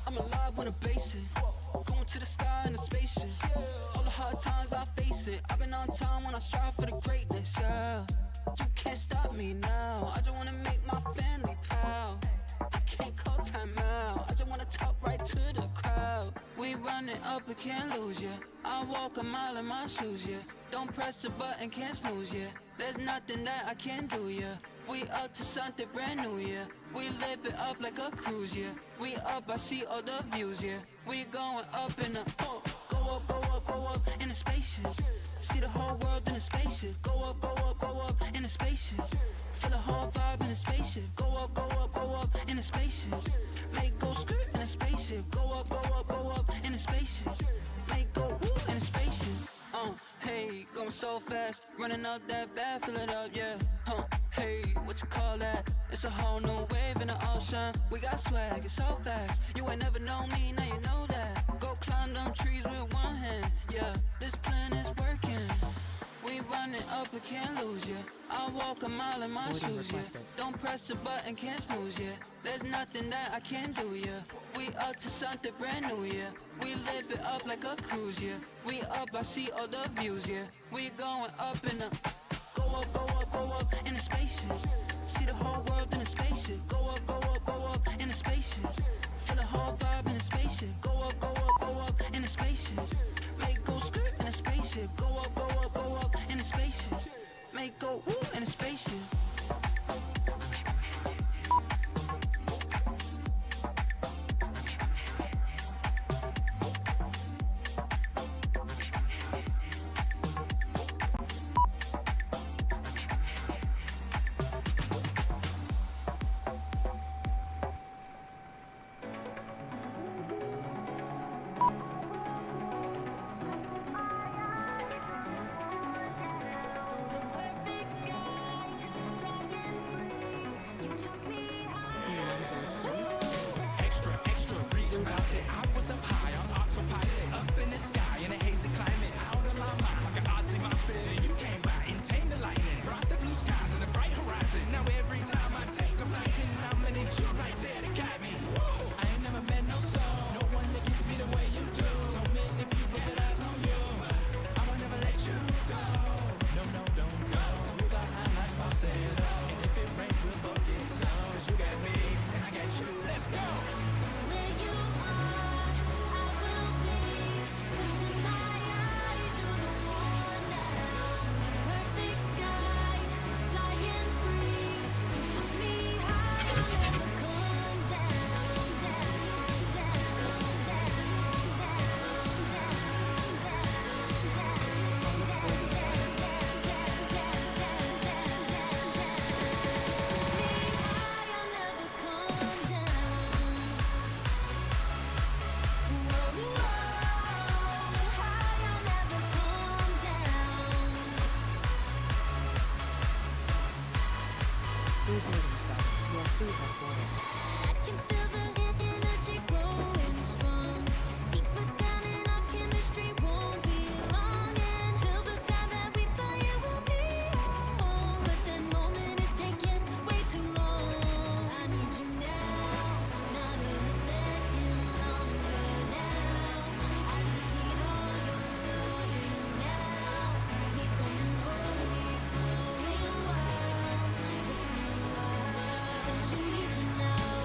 I'm alive when I'm basic. Going to the sky in a spaceship. All the hard times I face it. I've been on time when I strive for the greatness, yeah. You can't stop me now. I just wanna make my family proud. I can't call time out. I just wanna talk right to the crowd. We run it up, we can't lose, yeah. I walk a mile in my shoes, yeah. Don't press the button, can't snooze, yeah. There's nothing that I can't do, yeah. We up to something brand new, yeah. We live it up like a cruise, yeah. We up, I see all the views, yeah. We going up in the go up in a spaceship. See the whole world in a spaceship. Go up in a spaceship. Feel the whole vibe in a spaceship. Go up in a spaceship. Make go skirt in a spaceship. Go up in a spaceship. Make go woo in a spaceship. Hey, going so fast, running up that bad, fill it up, yeah. Hey, what you call that? It's a whole new wave in the ocean. We got swag, it's so fast. You ain't never known me, now you know that. Go climb them trees with one hand, yeah. This plan is working. We running up, we can't lose, yeah. I walk a mile in my shoes, yeah. Don't press the button, can't snooze, yeah. There's nothing that I can't do, yeah. We up to something brand new, yeah. We live it up like a cruise, yeah. We up, I see all the views, yeah. We going up in the go up in a spaceship. See the whole world in a spaceship. Go up in a spaceship. Feel the whole vibe in a spaceship. Go up in a spaceship. Make go skirt in a spaceship. Go up in a spaceship. Make go woo in a spaceship. You need to know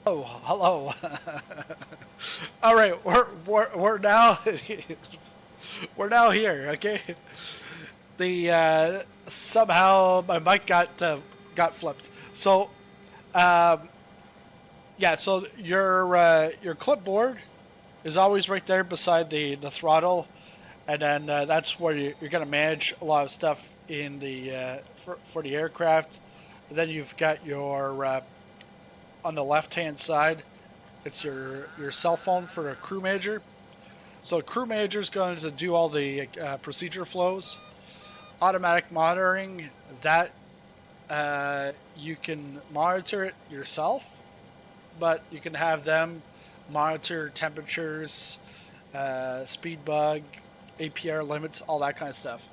Oh, hello. All right, we're now we're now here. Okay, the somehow my mic got flipped. So yeah, so your clipboard is always right there beside the throttle, and then that's where you're going to manage a lot of stuff in the for the aircraft. And then you've got your on the left hand side, it's your cell phone for a crew manager. So a crew manager is going to do all the procedure flows, automatic monitoring. That you can monitor it yourself, but you can have them monitor temperatures, speed bug, APR limits, all that kind of stuff.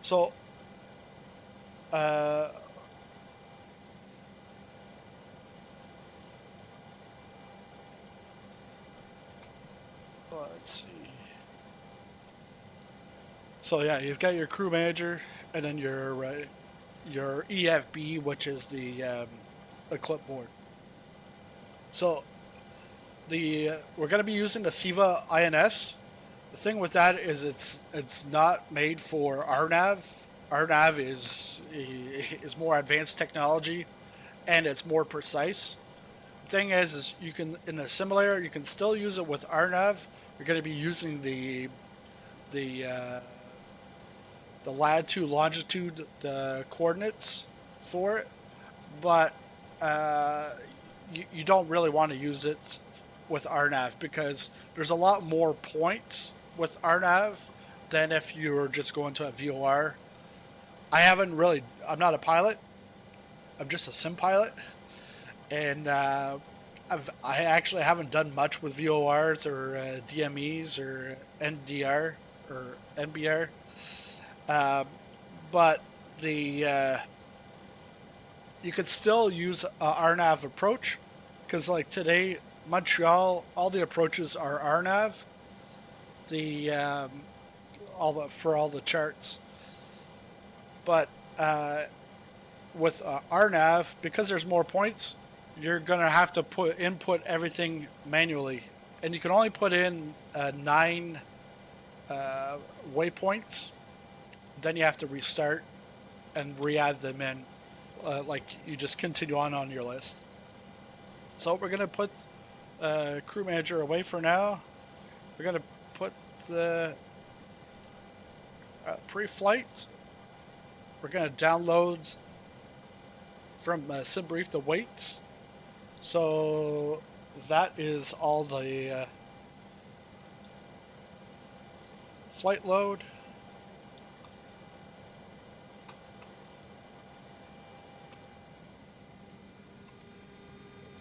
So uh, let's see. So yeah, you've got your crew manager, and then your EFB, which is the clipboard. So the we're going to be using the CIVA INS. The thing with that is it's not made for RNAV. RNAV is more advanced technology, and it's more precise. The thing is you can in a simulator you can still use it with RNAV. You're going to be using the the latitude, longitude, the coordinates for it, but uh, you don't really want to use it with RNAV because there's a lot more points with RNAV than if you were just going to a VOR. I'm not a pilot. I'm just a sim pilot, and I actually haven't done much with VORs or DMEs or NDR or NBR. Uh, but the you could still use a RNAV approach because like today Montreal, all the approaches are RNAV. The all the charts, but with RNAV because there's more points, you're gonna have to input everything manually, and you can only put in 9 waypoints. Then you have to restart and re-add them in, like you just continue on your list. So we're gonna put crew manager away for now. We're gonna put the pre-flight. We're gonna download from SimBrief the weights. So that is all the flight load.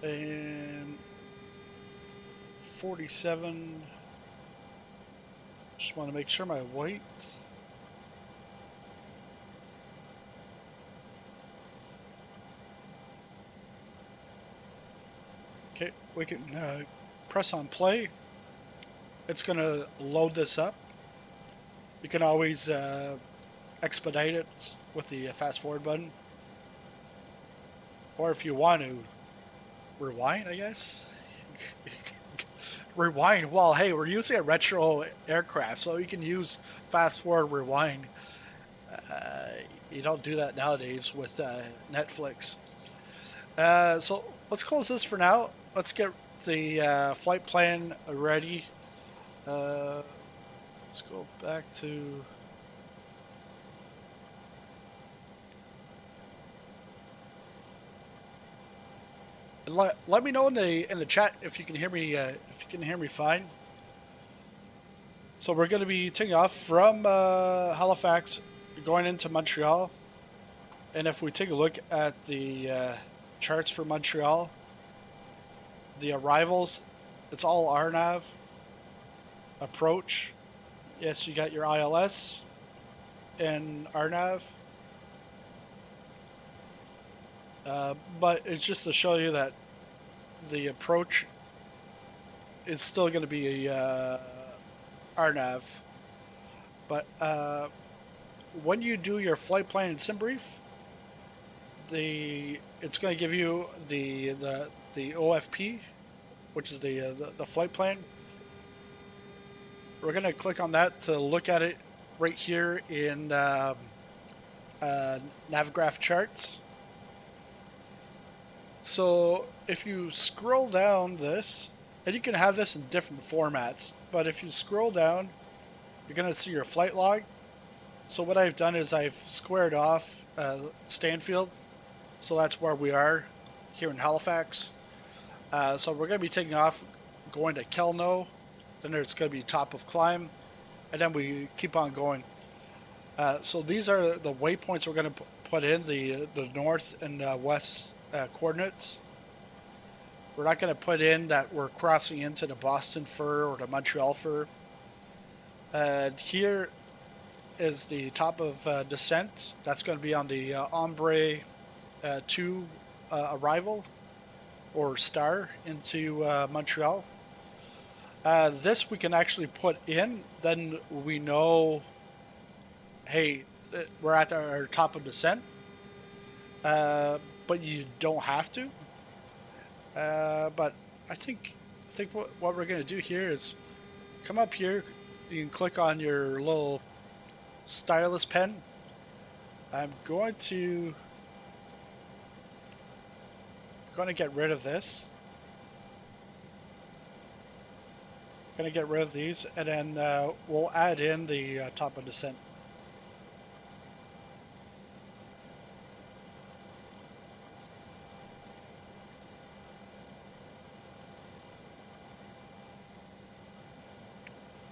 And 47. Just want to make sure my weight. Okay, we can press on play. It's going to load this up. You can always expedite it with the fast forward button. Or if you want to rewind, I guess. Rewind. Well, hey, we're using a retro aircraft, so you can use fast forward rewind. You don't do that nowadays with Netflix. So let's close this for now. Let's get the flight plan ready. Let's go back to. Let me know in the chat if you can hear me fine. So we're going to be taking off from Halifax, going into Montreal, and if we take a look at the charts for Montreal, the arrivals, it's all RNAV approach. Yes, you got your ILS and RNAV. But it's just to show you that the approach is still going to be RNAV. But when you do your flight plan in SimBrief, it's going to give you the the OFP, which is the flight plan. We're gonna click on that to look at it right here in Navgraph charts. So if you scroll down this, and you can have this in different formats, but if you scroll down, you're gonna see your flight log. So what I've done is I've squared off Stanfield, so that's where we are here in Halifax. So we're going to be taking off, going to Kelno, then there's going to be top of climb, and then we keep on going. So these are the waypoints we're going to put in, the north and west coordinates. We're not going to put in that we're crossing into the Boston Fur or the Montreal Fur. Here is the top of descent. That's going to be on the Ombre 2 arrival or star into Montreal. This we can actually put in, then we know, hey, we're at our top of descent, but you don't have to. But I think what we're going to do here is come up here. You can click on your little stylus pen. I'm going to get rid of this. Going to get rid of these, and then we'll add in the top of descent.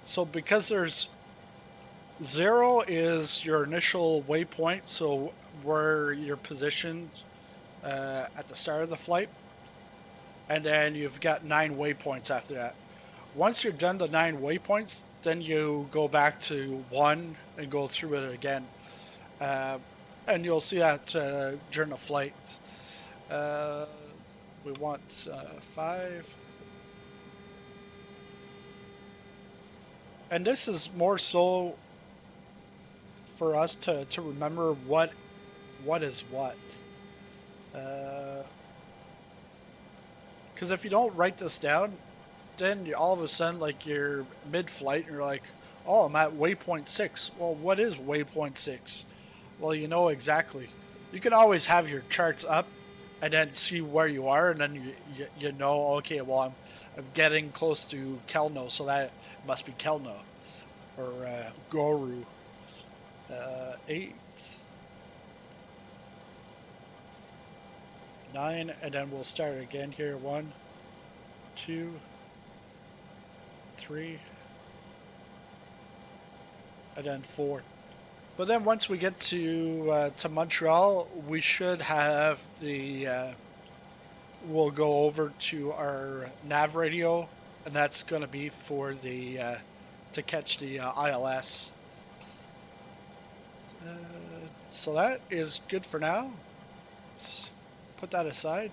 So because there's 0 is your initial waypoint, so where you're positioned at the start of the flight, and then you've got 9 waypoints after that. Once you're done the 9 waypoints, then you go back to 1 and go through it again, and you'll see that during the flight. We want 5. And this is more so for us to remember what is what. Because if you don't write this down, then all of a sudden, like, you're mid-flight and you're like, oh, I'm at waypoint 6. Well, what is waypoint 6? Well, you know exactly. You can always have your charts up and then see where you are, and then you know, okay, well, I'm getting close to Kelno, so that must be Kelno. Or Goru. 8. 9, and then we'll start again here. 1, 2, 3, and then 4. But then once we get to Montreal, we should have the we'll go over to our nav radio, and that's going to be for the to catch the ILS. So that is good for now. Let's put that aside.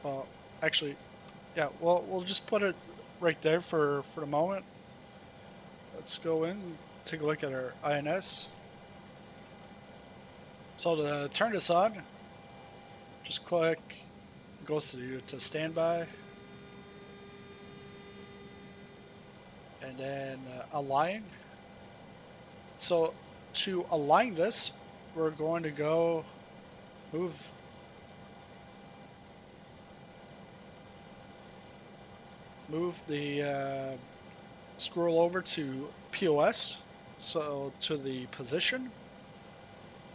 Well, actually, yeah, we'll just put it right there for the moment. Let's go in, take a look at our INS. So to turn this on, just click, goes to standby, and then align. So to align this, we're going to go move the scroll over to POS, so to the position.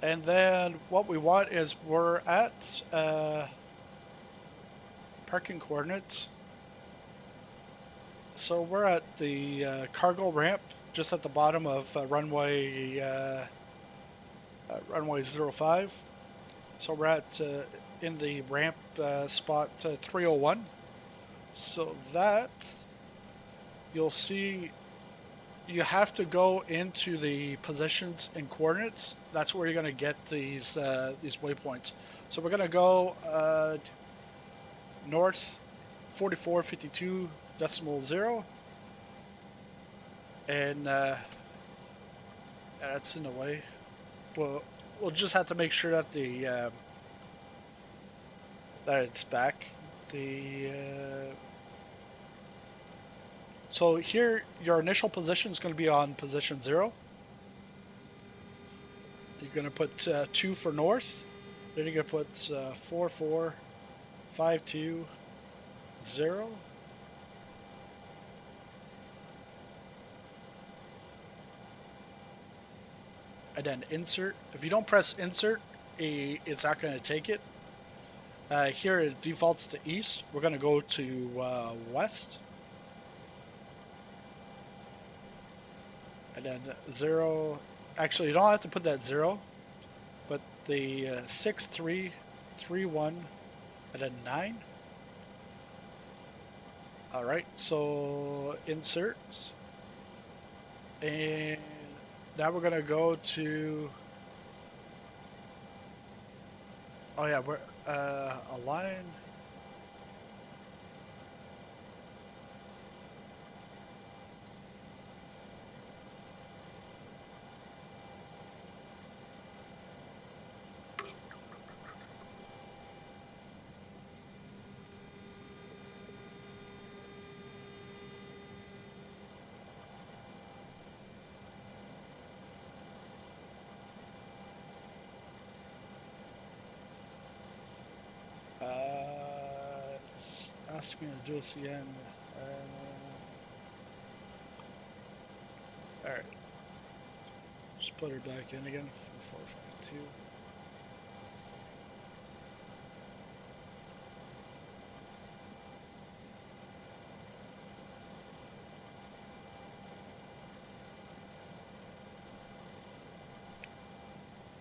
And then what we want is we're at parking coordinates. So we're at the cargo ramp, just at the bottom of runway 05. So we're at in the ramp spot 301. So that you'll see, you have to go into the positions and coordinates. That's where you're going to get these waypoints. So we're going to go north 4452.0, and that's in the way. We'll just have to make sure that the that it's back. So here, your initial position is going to be on position 0. You're going to put 2 for north. Then you're going to put 4, 4, 5, 2, 0. And then insert. If you don't press insert, it's not going to take it. Here it defaults to east. We're going to go to west. And then 0. Actually, you don't have to put that 0. But the 6, 3, 3, 1, and then 9. Alright, so insert. And now we're going to go to... Oh yeah, we're align. It's asking me to do this again. Alright. Just put her back in again. 4, 4, 5, 2.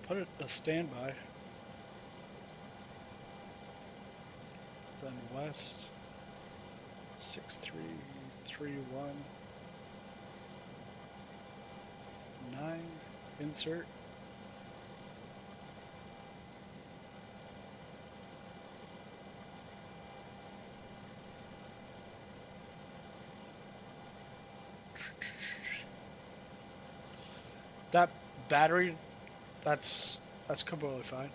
Put it a standby. Then west, 6, 3, 3, 1, 9, insert. That battery, that's completely fine.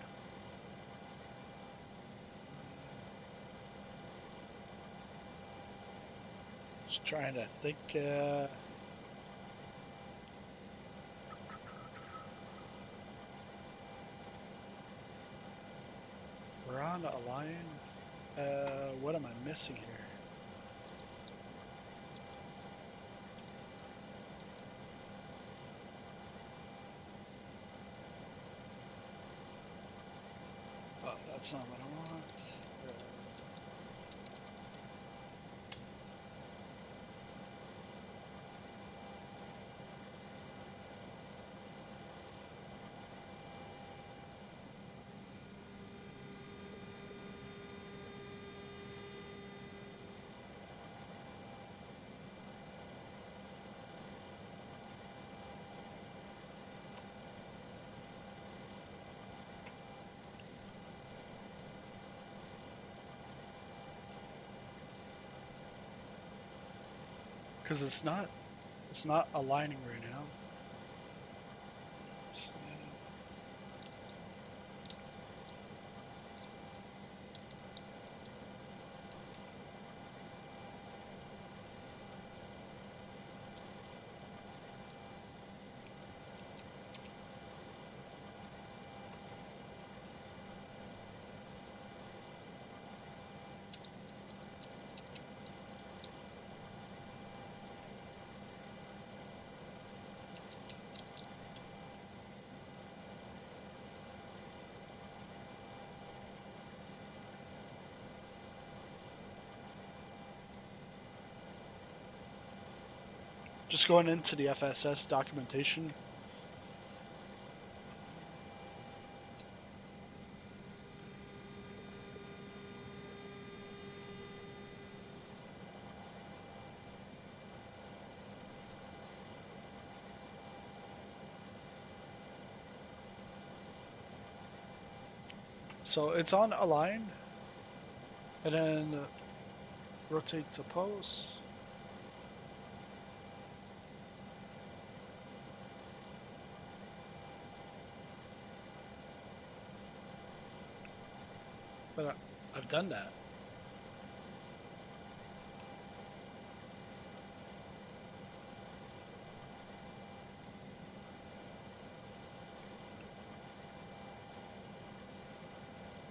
Just trying to think. We're on Align. What am I missing here? Oh, that's not what I want. Because it's not aligning right now. So, just going into the FSS documentation. So it's on align, and then rotate to pose. But I've done that.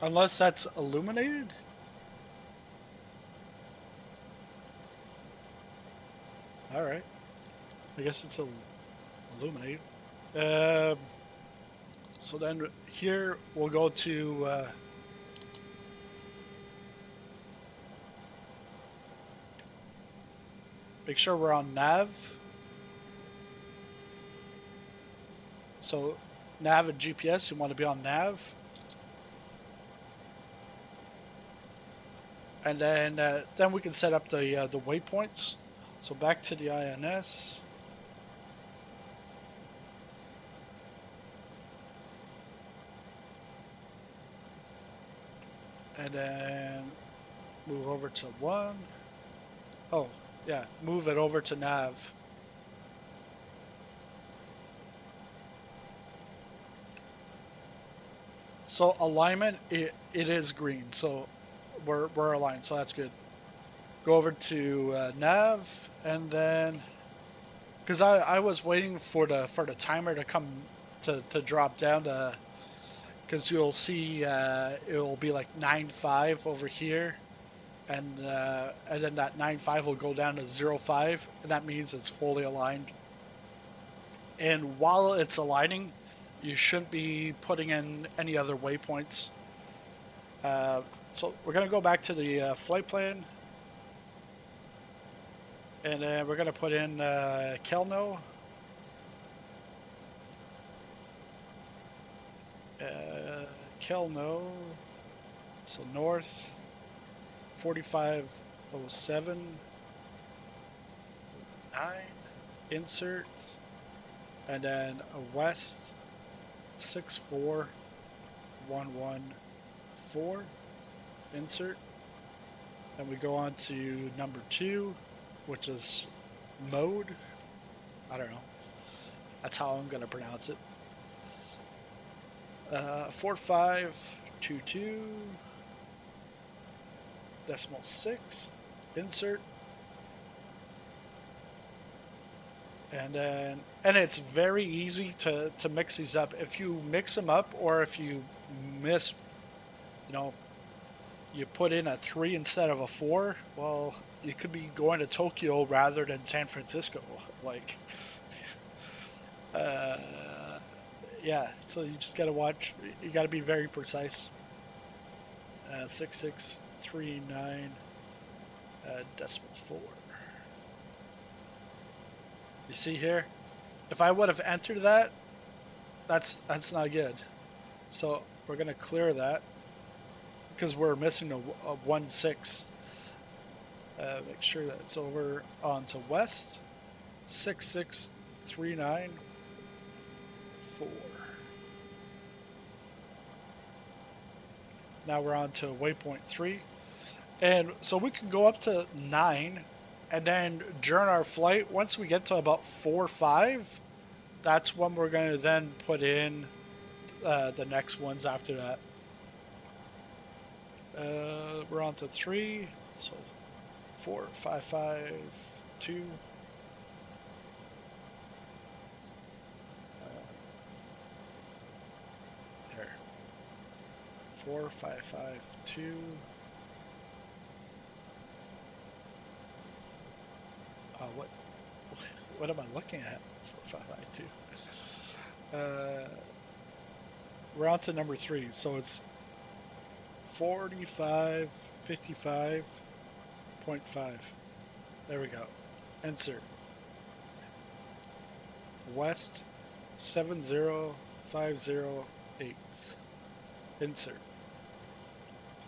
Unless that's illuminated? Alright. I guess it's illuminated. So then here we'll go to make sure we're on nav. So nav and GPS, you want to be on nav. And then we can set up the waypoints. So back to the INS. And then move over to 1. Oh, yeah, move it over to nav. So alignment, it is green, so we're aligned, so that's good. Go over to nav, and then because I was waiting for the timer to come to drop down to, because you'll see it'll be like 9.5 over here, and then that 9.5 will go down to 0.5, and that means it's fully aligned. And while it's aligning, you shouldn't be putting in any other waypoints. So we're going to go back to the flight plan. And then we're going to put in Kelno. Kelno. So north, 4507. 9. Insert. And then a west, 64114. Insert. And we go on to number 2, which is mode. I don't know. That's how I'm going to pronounce it. 4522 decimal 6. Insert. And it's very easy to mix these up. If you mix them up, or if you miss, you put in a 3 instead of a 4, well, you could be going to Tokyo rather than San Francisco. Like, yeah, so you just got to watch. You got to be very precise. 6639 decimal 4. You see here? If I would have entered that, that's not good. So we're going to clear that, because we're missing a 1.6. Make sure that it's over onto west, 6639.4. Now we're on to waypoint 3. And so we can go up to 9, and then during our flight, once we get to about 4 or 5, that's when we're going to then put in the next ones after that. We're on to 3, so 4, 5, 5, 2. There. 4, 5, 5, 2. What am I looking at? 4, 5, 5, 2. We're on to number 3, so it's 4555.5. There we go. Insert. West 70508. Insert.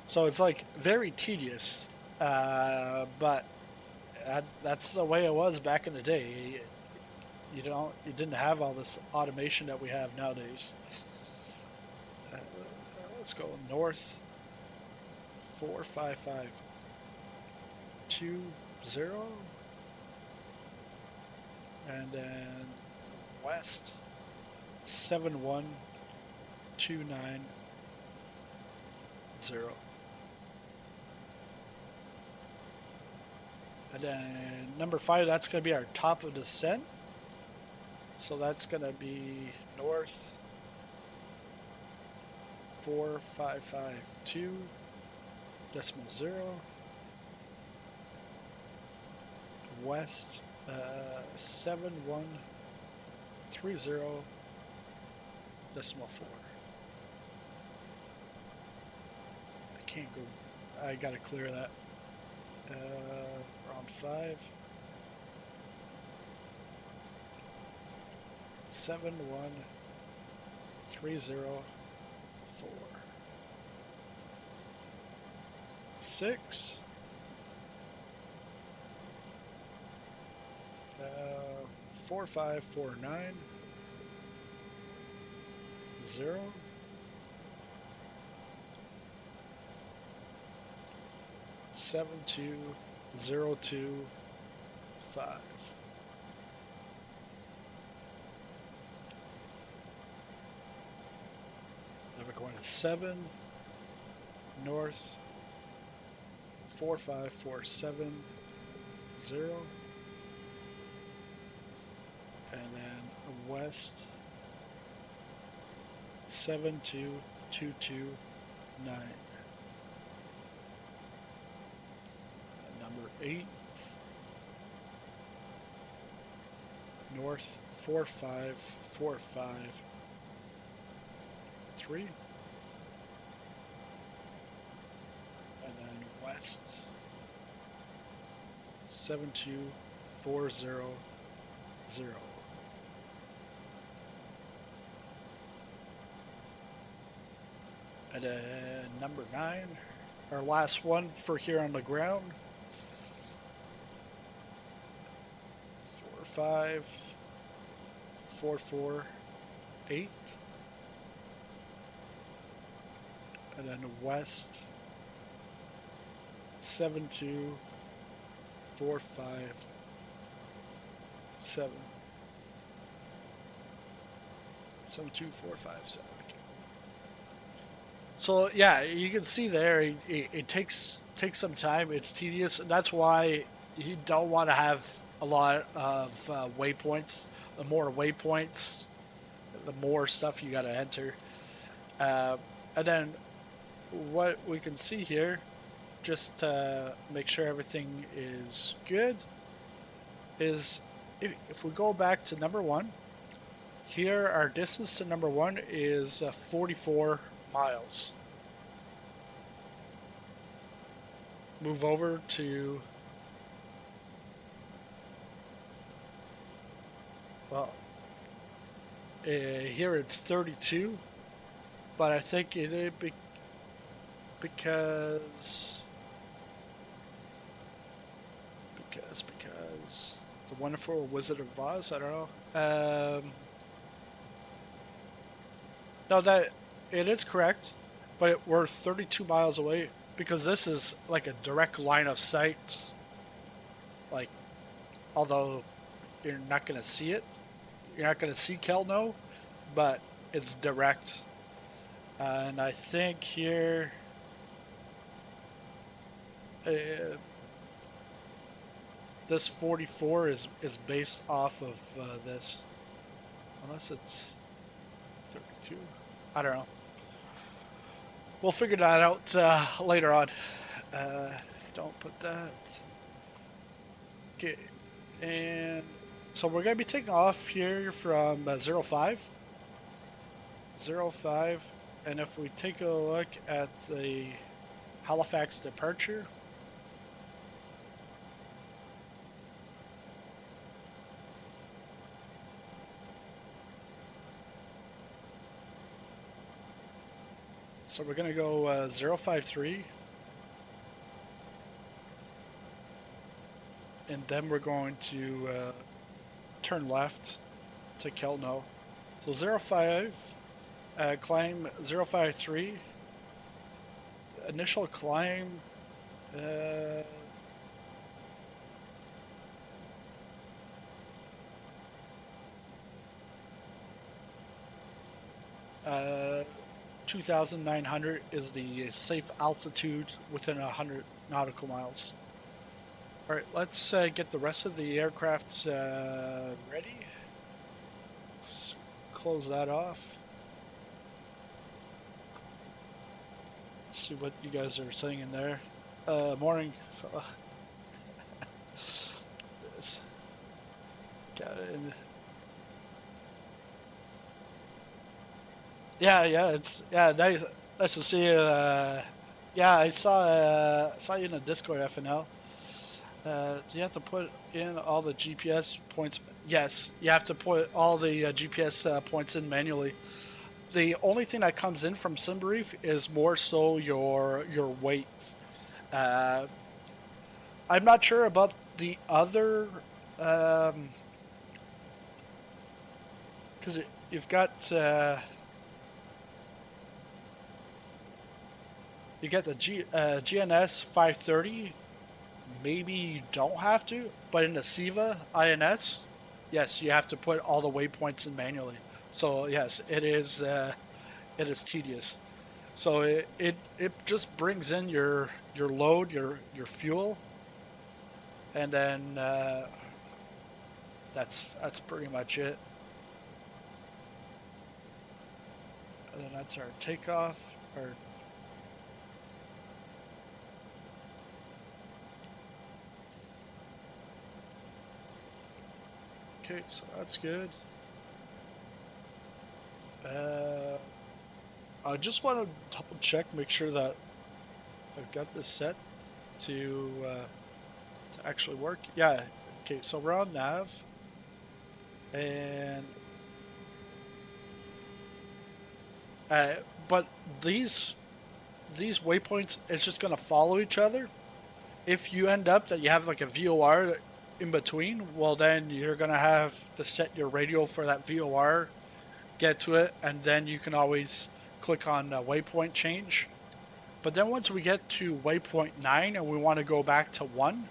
So it's like very tedious, but that's the way it was back in the day. You didn't have all this automation that we have nowadays. Let's go north. 45520, and then west 71290. And then number 5, that's going to be our top of descent. So that's going to be north 4552.0, west 7130.4. I can't go. I gotta clear that. Round 5. 7130.4. 6. 4549.0. 72025. Then we're going to 7 north 45470, and then west 72229. Number 8 north 45453, and then west 72400. And then number 9, our last one for here on the ground, 45448, and then west 72457. 72457. So yeah, you can see there it takes some time. It's tedious, and that's why you don't want to have a lot of waypoints. The more waypoints, the more stuff you got to enter. And then what we can see here, just to make sure everything is good, is if we go back to number 1, here our distance to number 1 is 44 miles. Move over to, well, here it's 32, but I think because the Wonderful Wizard of Oz, I don't know. No, that it is correct, but we're 32 miles away because this is like a direct line of sight. Like, although you're not going to see it, you're not going to see Kelno, but it's direct. And I think here, this 44 is based off of this, unless it's 32. I don't know. We'll figure that out later on. Don't put that. Okay, and so we're going to be taking off here from 05. 05, and if we take a look at the Halifax departure, so we're going to go 053, and then we're going to turn left to Kelno. So 05, climb 053, initial climb, 2,900 is the safe altitude within 100 nautical miles. All right, let's get the rest of the aircrafts ready. Let's close that off. Let's see what you guys are saying in there. Morning, fella. Got it in. Yeah, it's nice to see you. Yeah, I saw you in the Discord, FNL. Do you have to put in all the GPS points? Yes, you have to put all the GPS points in manually. The only thing that comes in from SimBrief is more so your weight. Uh, I'm not sure about the other, because you've got you get the GNS 530. Maybe you don't have to, but in the CIVA INS, yes, you have to put all the waypoints in manually. So yes, it is tedious. So it just brings in your load, your fuel, and then that's pretty much it. And then that's our takeoff. Okay, so that's good. I just want to double check, make sure that I've got this set to actually work. Yeah. Okay, so we're on nav, and but these waypoints, it's just gonna follow each other. If you end up that you have like a VOR in between, well then you're gonna have to set your radio for that VOR, get to it, and then you can always click on waypoint change. But then once we get to waypoint 9 and we want to go back to 1,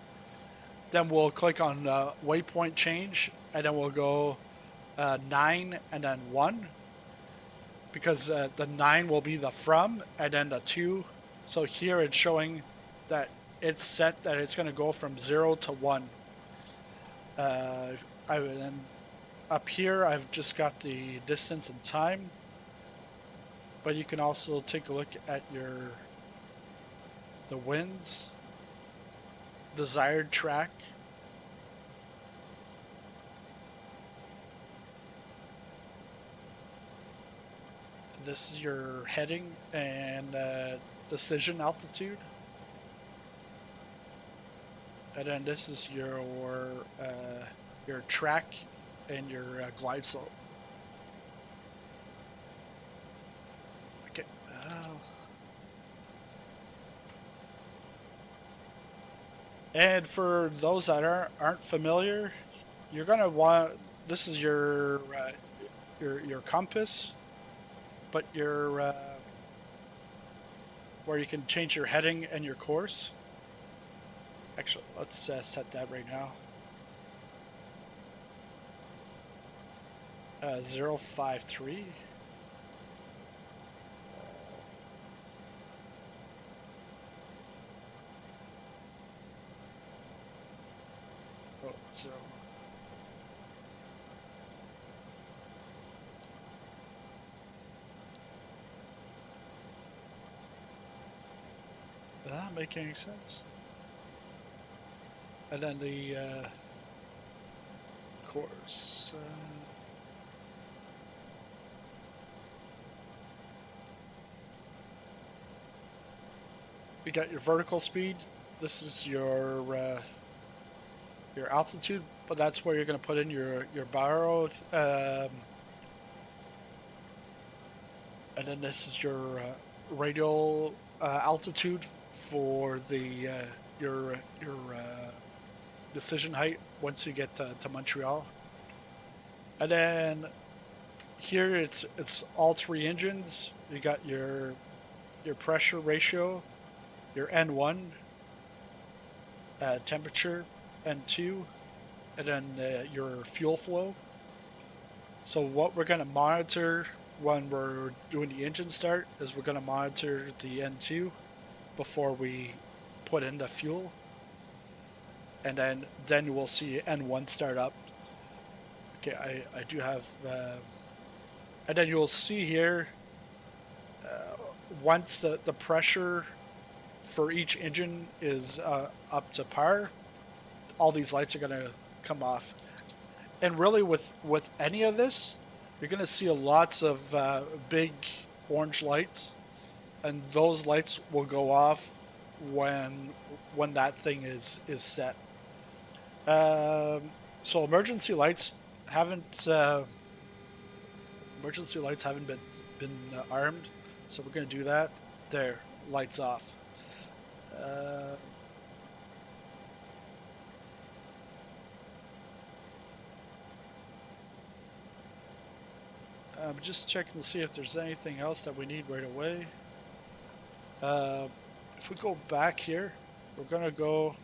then we'll click on waypoint change, and then we'll go 9 and then 1, because the 9 will be the from, and then the 2. So here it's showing that it's set that it's going to go from 0 to 1. And up here I've just got the distance and time, but you can also take a look at the winds, desired track, this is your heading and decision altitude, and then this is your track and your glide slope. Okay. And for those that aren't familiar, you're gonna want, this is your compass, but your where you can change your heading and your course. Actually, let's set that right now. 053. So does that make any sense? And then the course. You got your vertical speed. This is your altitude, but that's where you're going to put in your borrowed. And then this is your radial altitude for the your decision height once you get to Montreal. And then here it's all three engines. You got your pressure ratio, your N1, temperature, N2, and then your fuel flow. So what we're going to monitor when we're doing the engine start is we're going to monitor the N2 before we put in the fuel. and then you will see N1 start up. Okay, I do have, and then you'll see here, once the pressure for each engine is up to par, all these lights are going to come off. And really with any of this, you're going to see lots of big orange lights, and those lights will go off when that thing is set. So emergency lights haven't been armed, so we're going to do that. There, lights off. I'm just checking to see if there's anything else that we need right away. If we go back here, we're gonna go.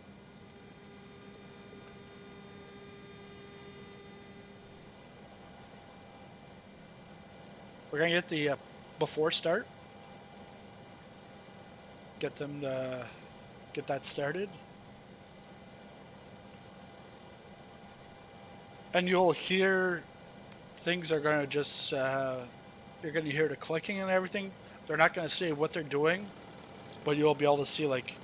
We're gonna get the before start. Get them to get that started. And you'll hear things are going to just, you're going to hear the clicking and everything. They're not going to say what they're doing, but you'll be able to see, like,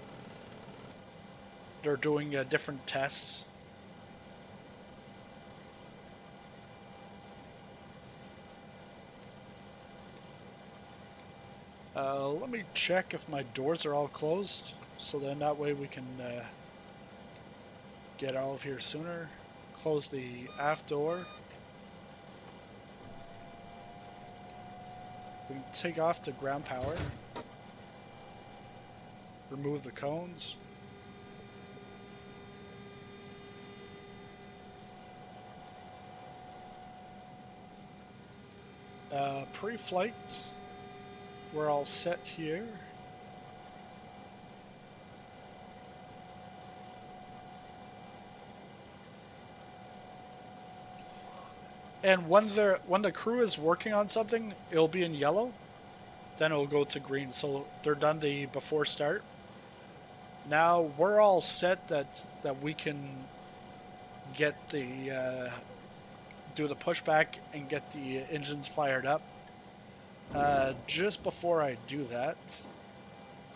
they're doing different tests. Let me check if my doors are all closed, so then that way we can get out of here sooner. Close the aft door. We can take off the ground power. Remove the cones. Pre-flight. We're all set here. And when the crew is working on something, it'll be in yellow. Then it'll go to green. So they're done the before start. Now we're all set that we can get the do the pushback and get the engines fired up. Just before I do that,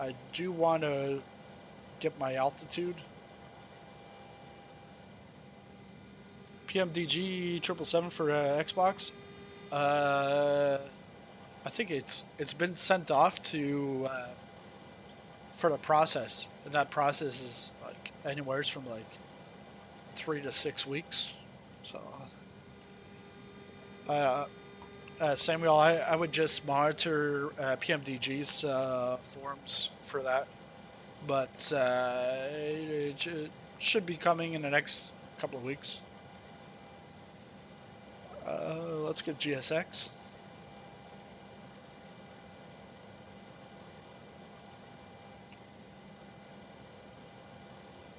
I do want to get my altitude. PMDG 777 for Xbox. I think it's been sent off to for the process, and that process is like anywhere from like 3 to 6 weeks. So, Samuel, I would just monitor PMDG's forums for that, but it should be coming in the next couple of weeks. Let's get GSX.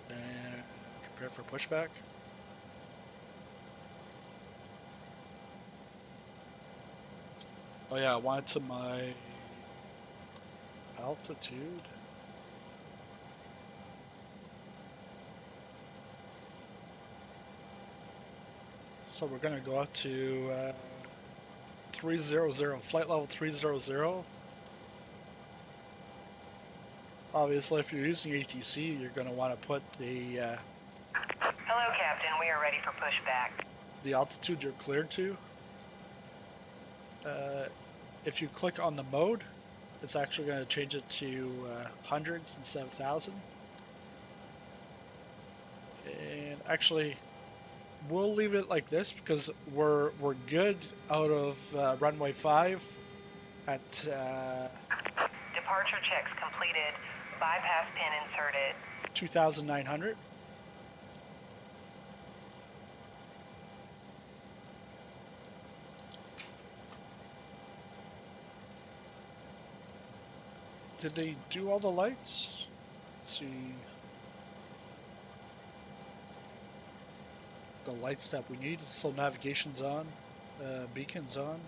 And prepare for pushback. Oh yeah, I want to my altitude. So we're going to go up to 300, flight level 300. Obviously, if you're using ATC, you're going to want to put the... Hello, Captain. We are ready for pushback. The altitude you're cleared to. If you click on the mode, it's actually going to change it to hundreds instead of 1,000. And actually... we'll leave it like this because we're good out of runway 5 at Departure checks completed. Bypass pin inserted. 2,900. Did they do all the lights? Let's see. The lights that we need. So navigation's on, beacon's on.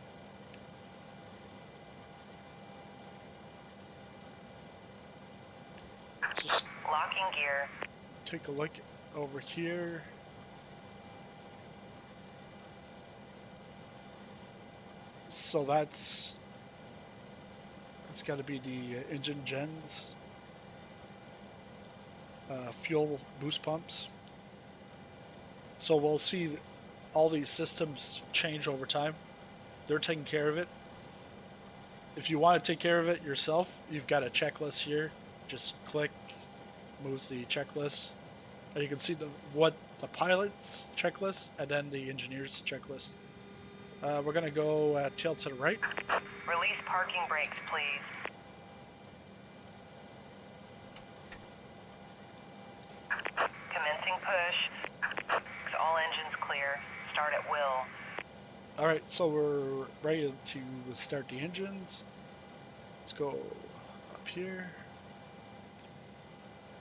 Let's just Locking gear. take a look over here. So that's got to be the engine gens, fuel boost pumps. So we'll see all these systems change over time. They're taking care of it. If you want to take care of it yourself, you've got a checklist here. Just click, moves the checklist, and you can see what the pilot's checklist and then the engineer's checklist. We're gonna go tail to the right. Release parking brakes, please. Commencing push. All engines clear. Start at will. All right, so we're ready to start the engines. Let's go up here.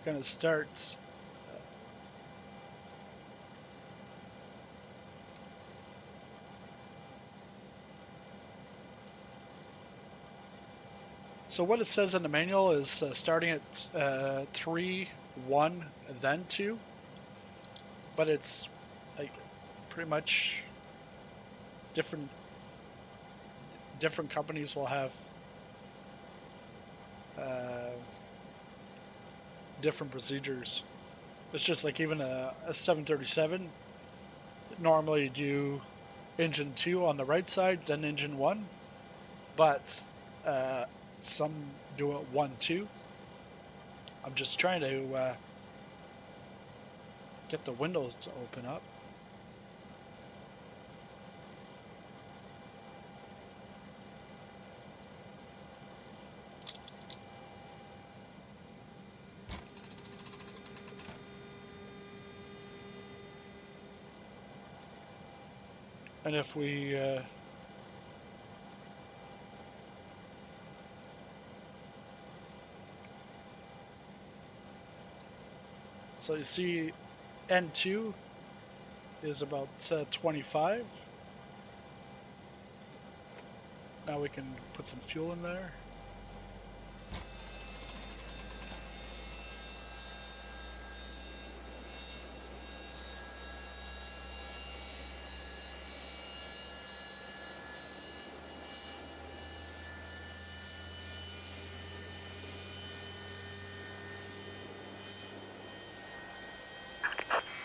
Gonna start. So what it says in the manual is starting at 3, 1, then 2. But it's like pretty much different companies will have different procedures. It's just like even a 737 normally do engine 2 on the right side, then engine 1, but some do it 1, 2. I'm just trying to get the windows to open up. And if we so you see N2 is about 25. Now we can put some fuel in there.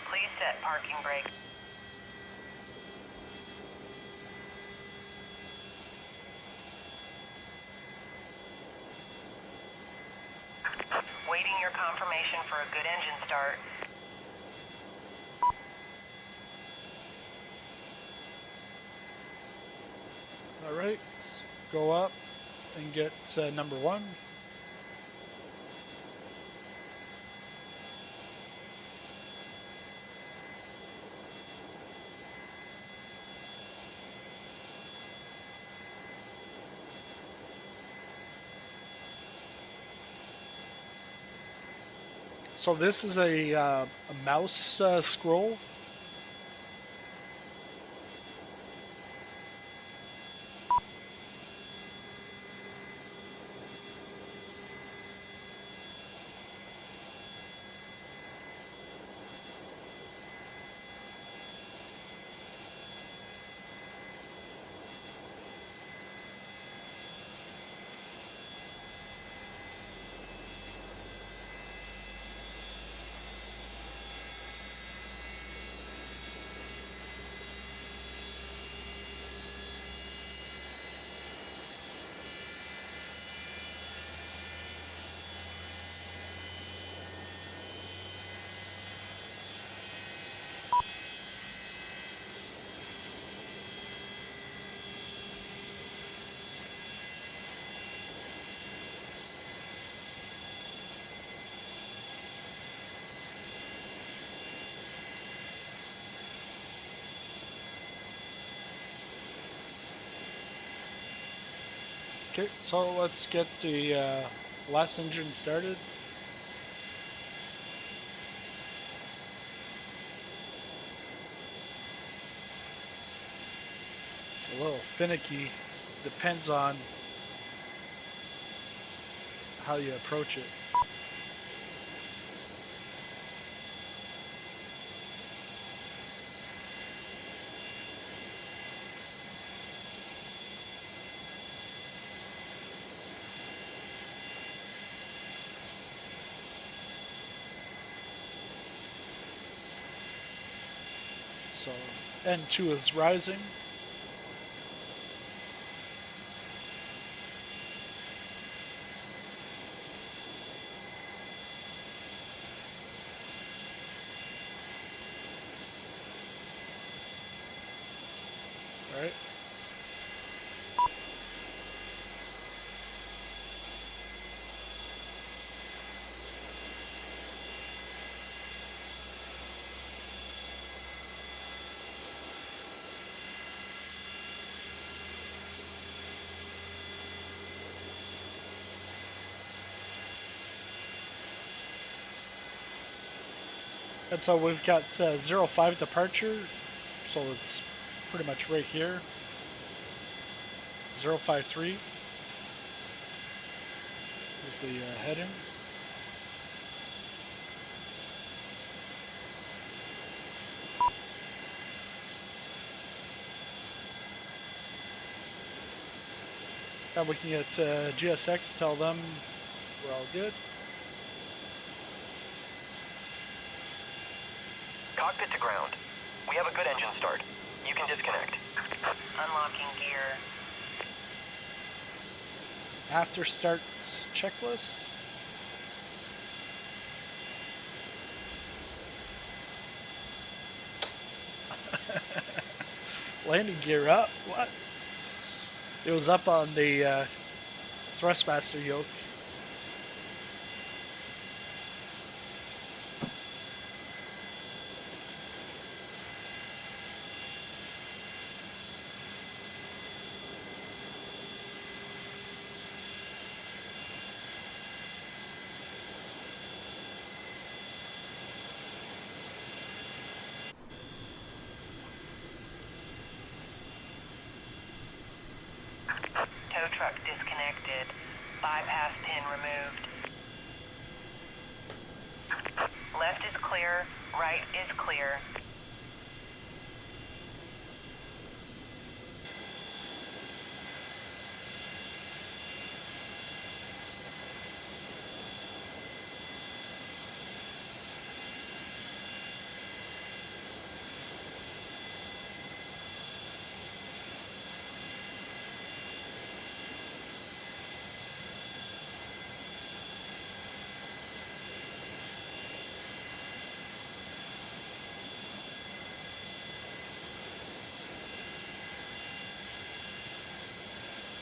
Please set parking brake. Waiting your confirmation for a good engine start. All right, go up and get number 1. So this is a mouse scroll. Okay, so let's get the last engine started. It's a little finicky, depends on how you approach it. So N2 is rising. All right. And so we've got 05 departure, so it's pretty much right here. 053 is the heading. And we can get GSX, tell them we're all good. Cockpit to ground. We have a good engine start. You can disconnect. Unlocking gear. After start checklist. Landing gear up? What? It was up on the Thrustmaster yoke. Tow truck disconnected. Bypass pin removed. Left is clear. Right is clear.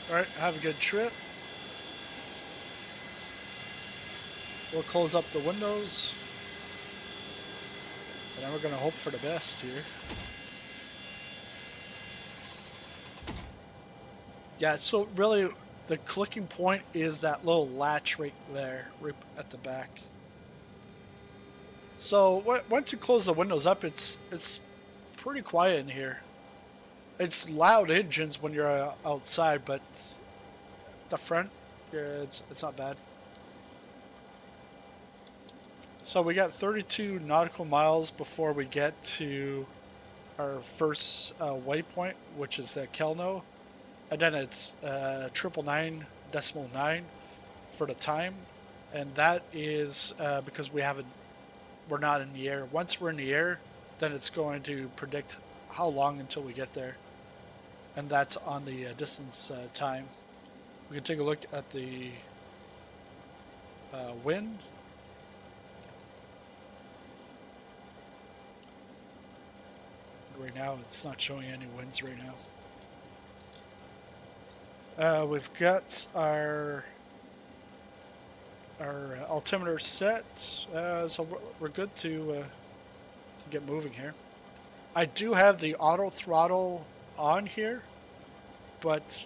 Alright, have a good trip. We'll close up the windows. And then we're going to hope for the best here. Yeah, so really the clicking point is that little latch right there, right at the back. So once you close the windows up, it's pretty quiet in here. It's loud engines when you're outside, but the front, yeah, it's not bad. So we got 32 nautical miles before we get to our first waypoint, which is Kelno, and then it's 999.9 for the time, and that is because we're not in the air. Once we're in the air, then it's going to predict how long until we get there. And that's on the distance time. We can take a look at the wind. Right now, it's not showing any winds right now. We've got our altimeter set, so we're good to get moving here. I do have the auto throttle on here, but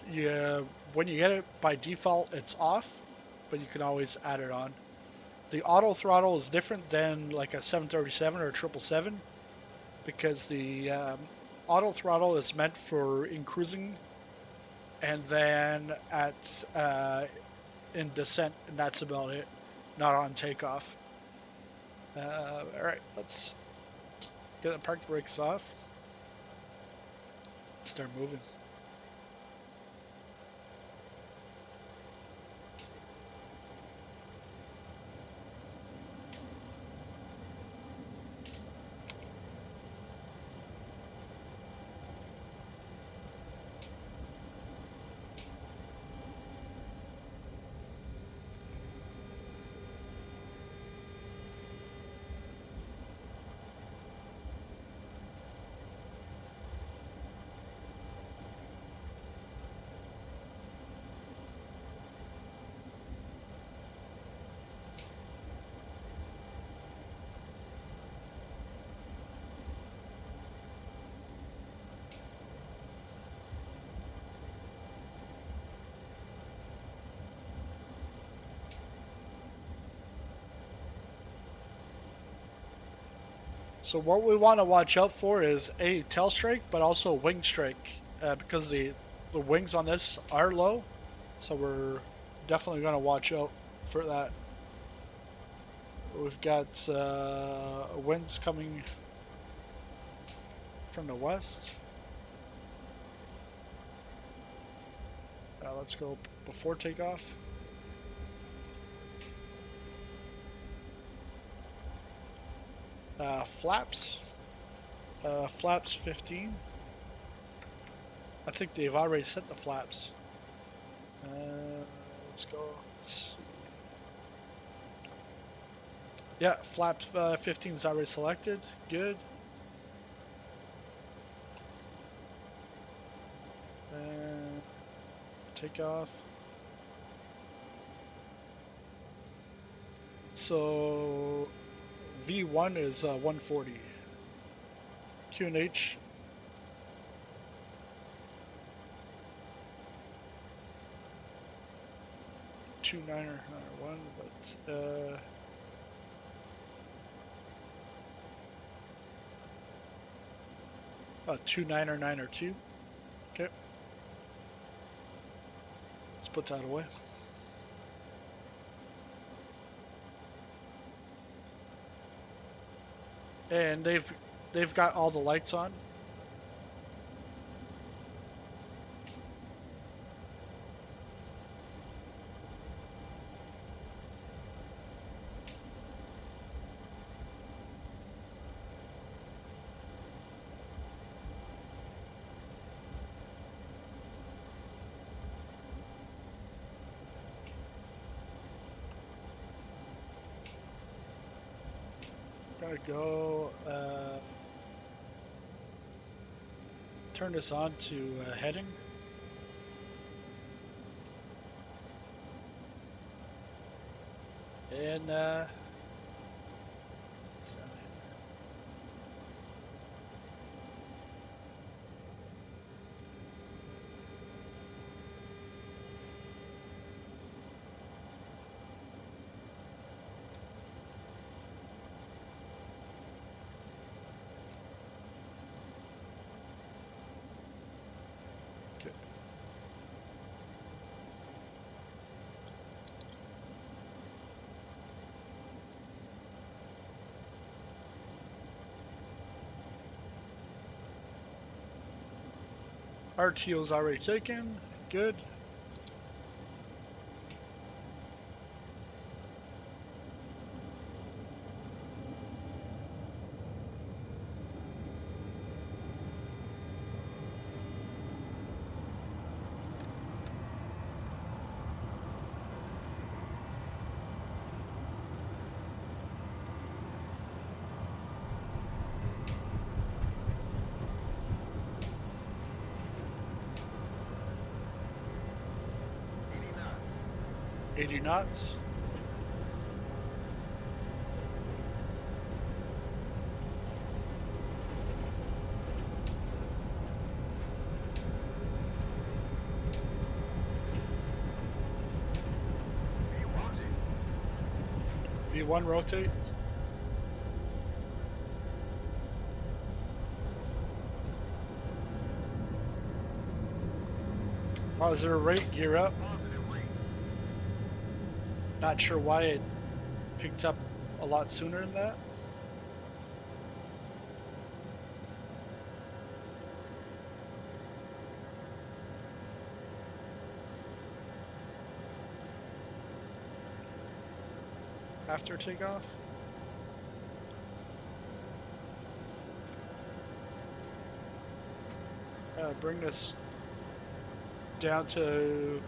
when you get it by default it's off, but you can always add it on. The auto throttle is different than like a 737 or a 777 because the auto throttle is meant for in cruising and then at in descent, and that's about it, not on takeoff. Alright, let's get the park brakes off. Start moving. So what we want to watch out for is a tail strike, but also wing strike, because the wings on this are low. So we're definitely going to watch out for that. We've got winds coming from the west. Let's go before takeoff. Flaps. Flaps 15. I think they've already set the flaps. Let's go. Let's see. Yeah, flaps 15 is already selected. Good. Takeoff. So V1 is 140. Q&H. Two niner one, but 2992. Okay. Let's put that away. And they've got all the lights on. Gotta go turn this on to heading. And RTO's already taken. Good. knots. V1 rotate. Positive rate, gear up. Not sure why it picked up a lot sooner than that. After takeoff. Bring this down to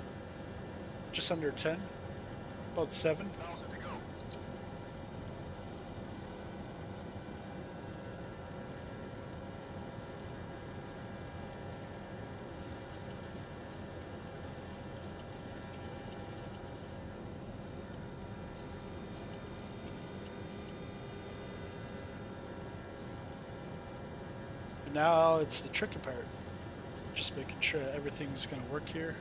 just under 10. About 7. And now it's the tricky part. Just making sure everything's going to work here.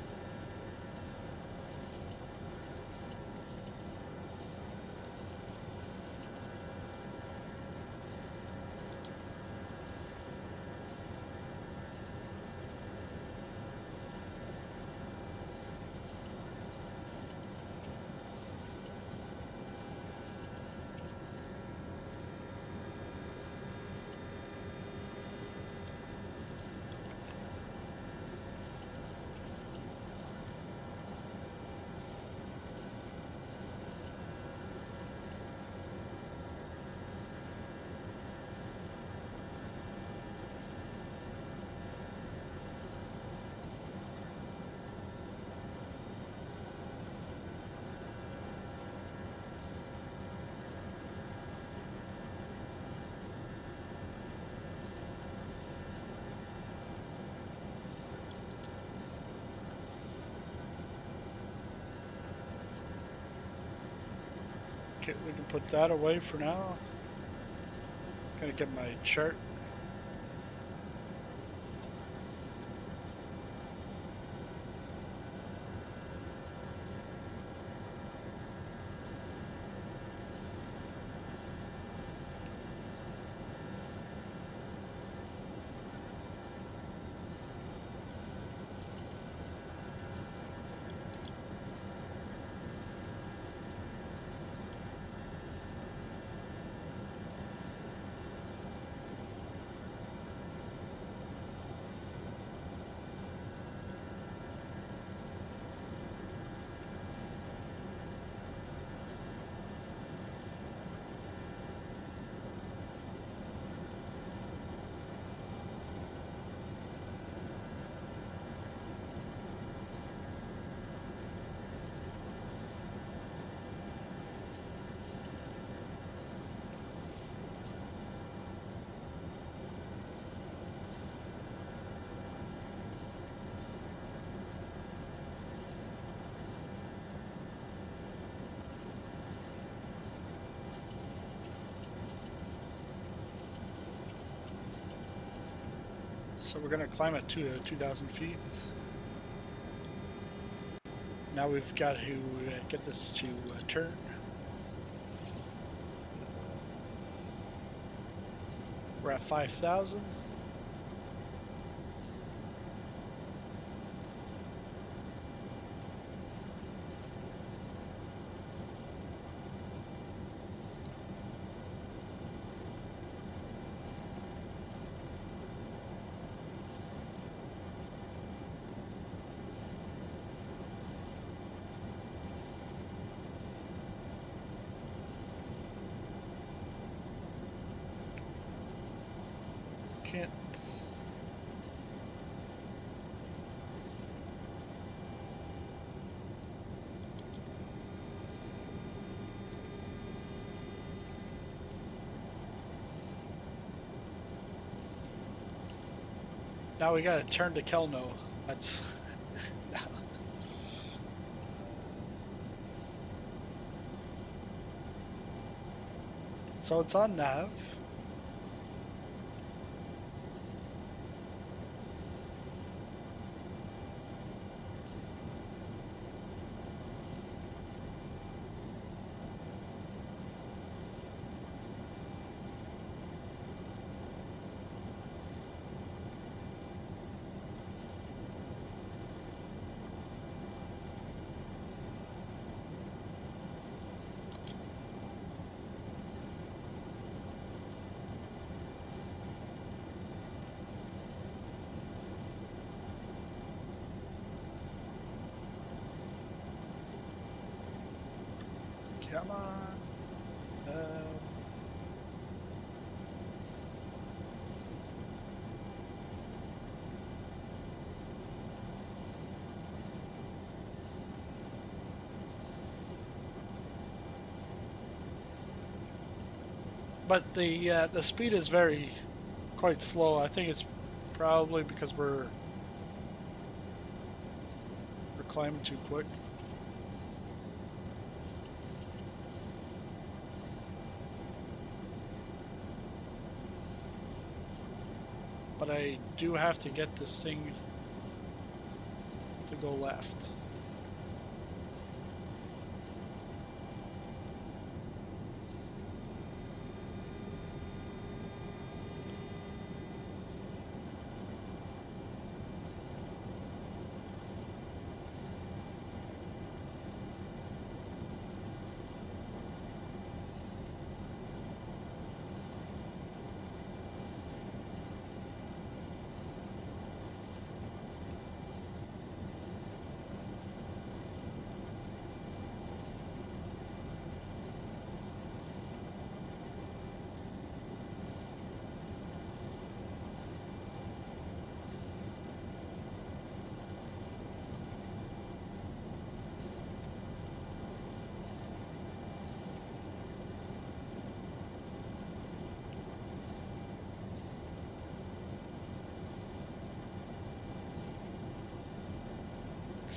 Okay, we can put that away for now. Gotta get my chart. So we're gonna climb it to 2,000 feet. Now we've got to get this to turn. We're at 5,000. Can't. Now we gotta turn to Kelno. That's. So it's on nav. Come on. But the speed is quite slow. I think it's probably because we're climbing too quick. But I do have to get this thing to go left.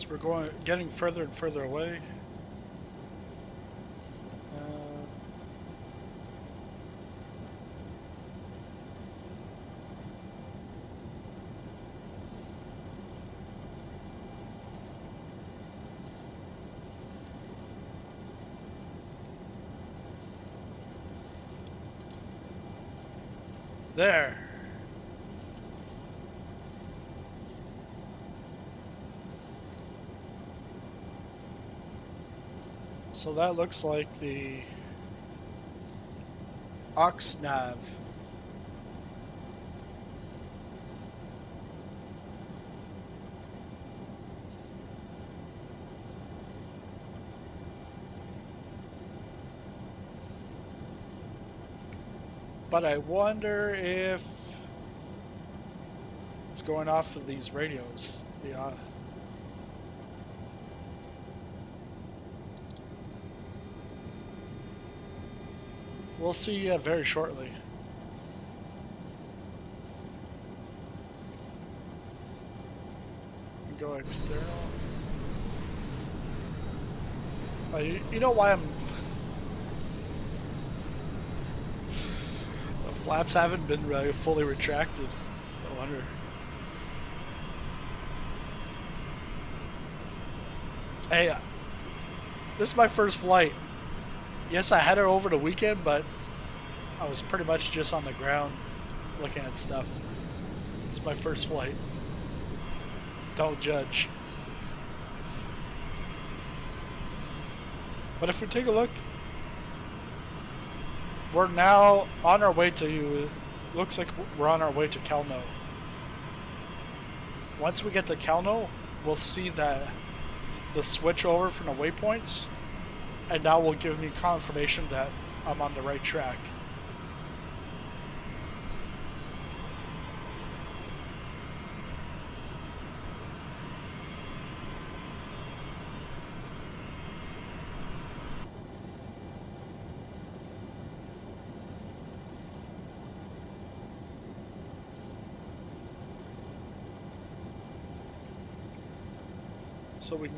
We're getting further and further away. There. So that looks like the aux nav. But I wonder if it's going off of these radios. We'll see very shortly. Go external. You know why I'm... The flaps haven't been really fully retracted. I wonder. Hey, this is my first flight. Yes, I had it over the weekend, but I was pretty much just on the ground looking at stuff. It's my first flight. Don't judge. But if we take a look, we're now on our way to, looks like we're on our way to Kelno. Once we get to Kelno, we'll see that the switch over from the waypoints, and that will give me confirmation that I'm on the right track. So we can...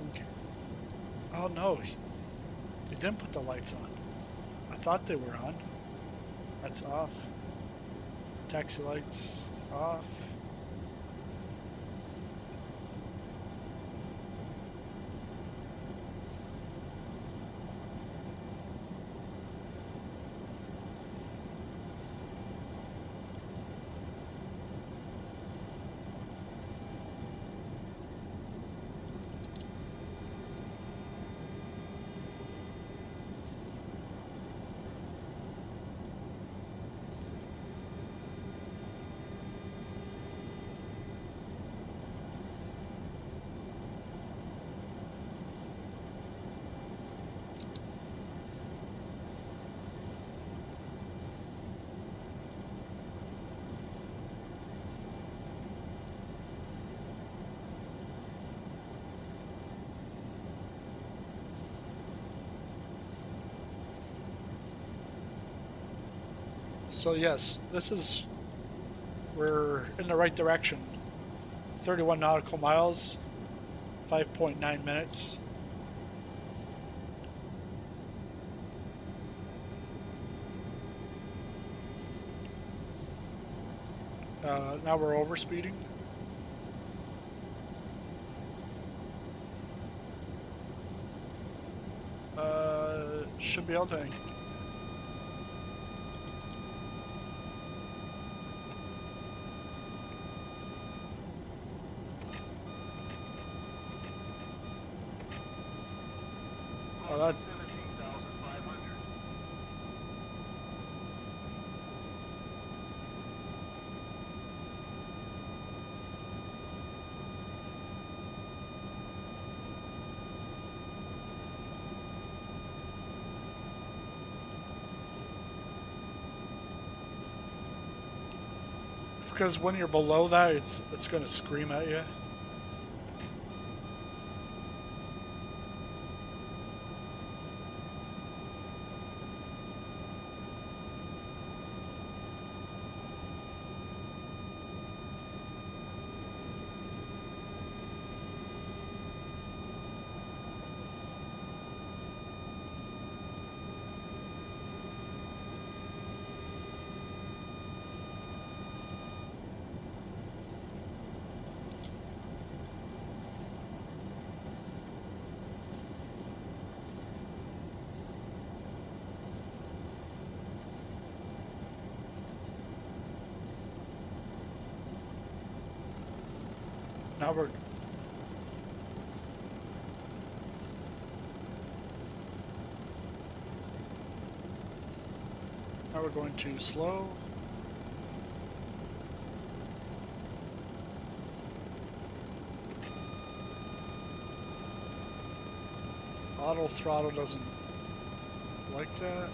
Oh no, he didn't put the lights on. I thought they were on. That's off. Taxi lights off. So yes, we're in the right direction. 31 nautical miles, 5.9 minutes. Now we're overspeeding. Should be able to. Oh, that's 17,500. It's because when you're below that, it's going to scream at you. Now we're going too slow. Auto throttle doesn't like that.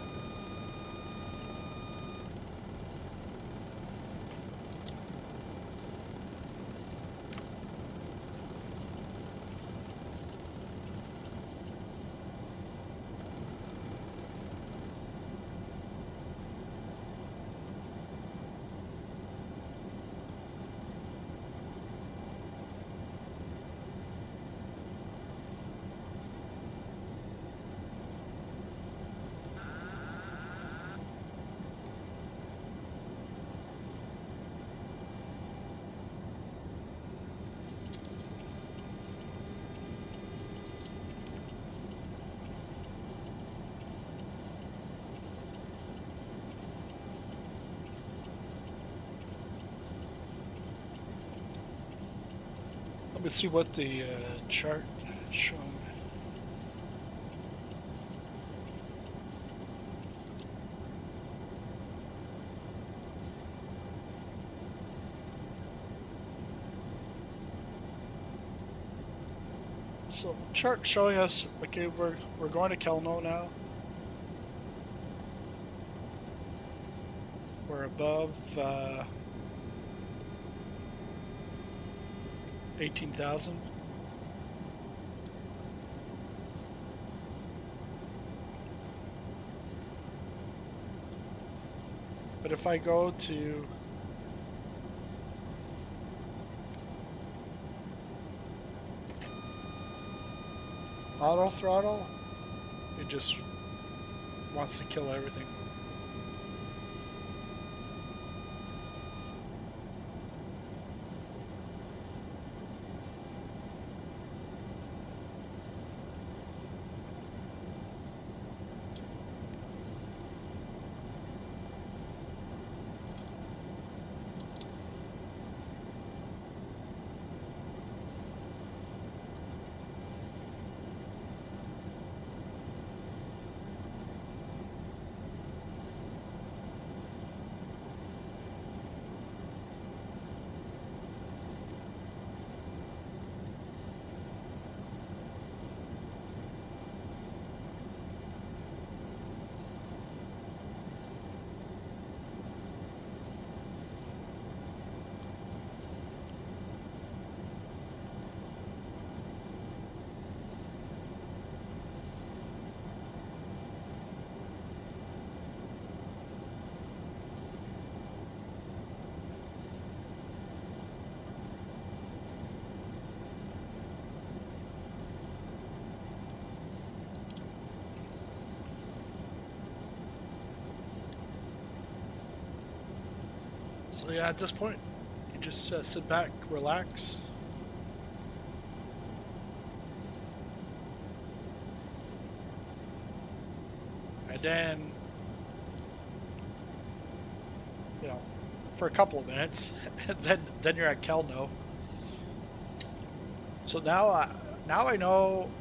Let me see what the chart is showing. So chart showing us, okay, we're going to Kelno now. We're above 18,000. But if I go to auto throttle, it just wants to kill everything. So yeah, at this point, you just sit back, relax. And then, you know, for a couple of minutes, and then you're at Kelno. So now I know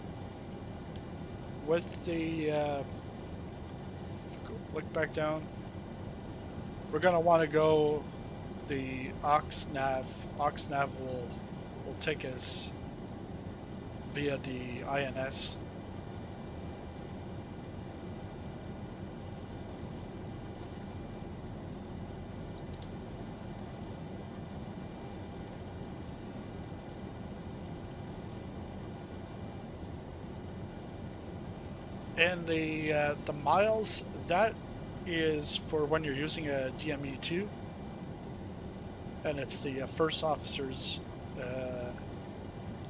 with the look back down, we're gonna want to go the aux nav will take us via the INS. And the miles, that is for when you're using a DME2, and it's the first officer's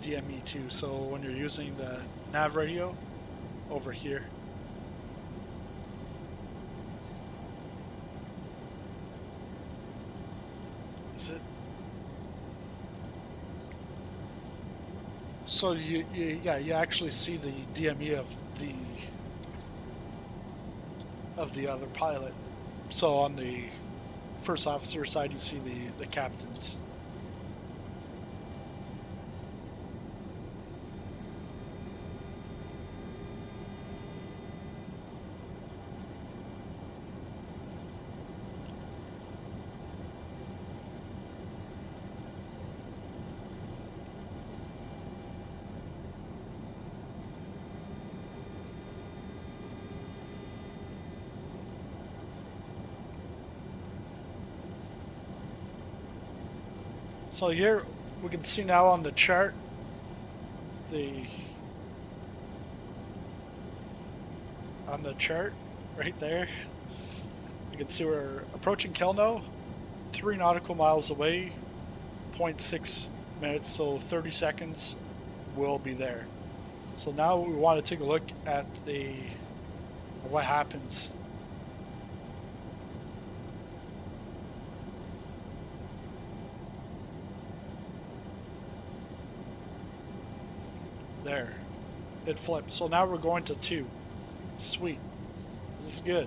DME2. So when you're using the nav radio over here, is it? So you actually see the DME of the other pilot. So on the first officer side, you see the captain's. So here we can see now on the chart on the chart right there, you can see we're approaching Kelno, 3 nautical miles away, 0.6 minutes, so 30 seconds we'll be there. So now we want to take a look at what happens. There, it flipped. So now we're going to 2. Sweet. This is good.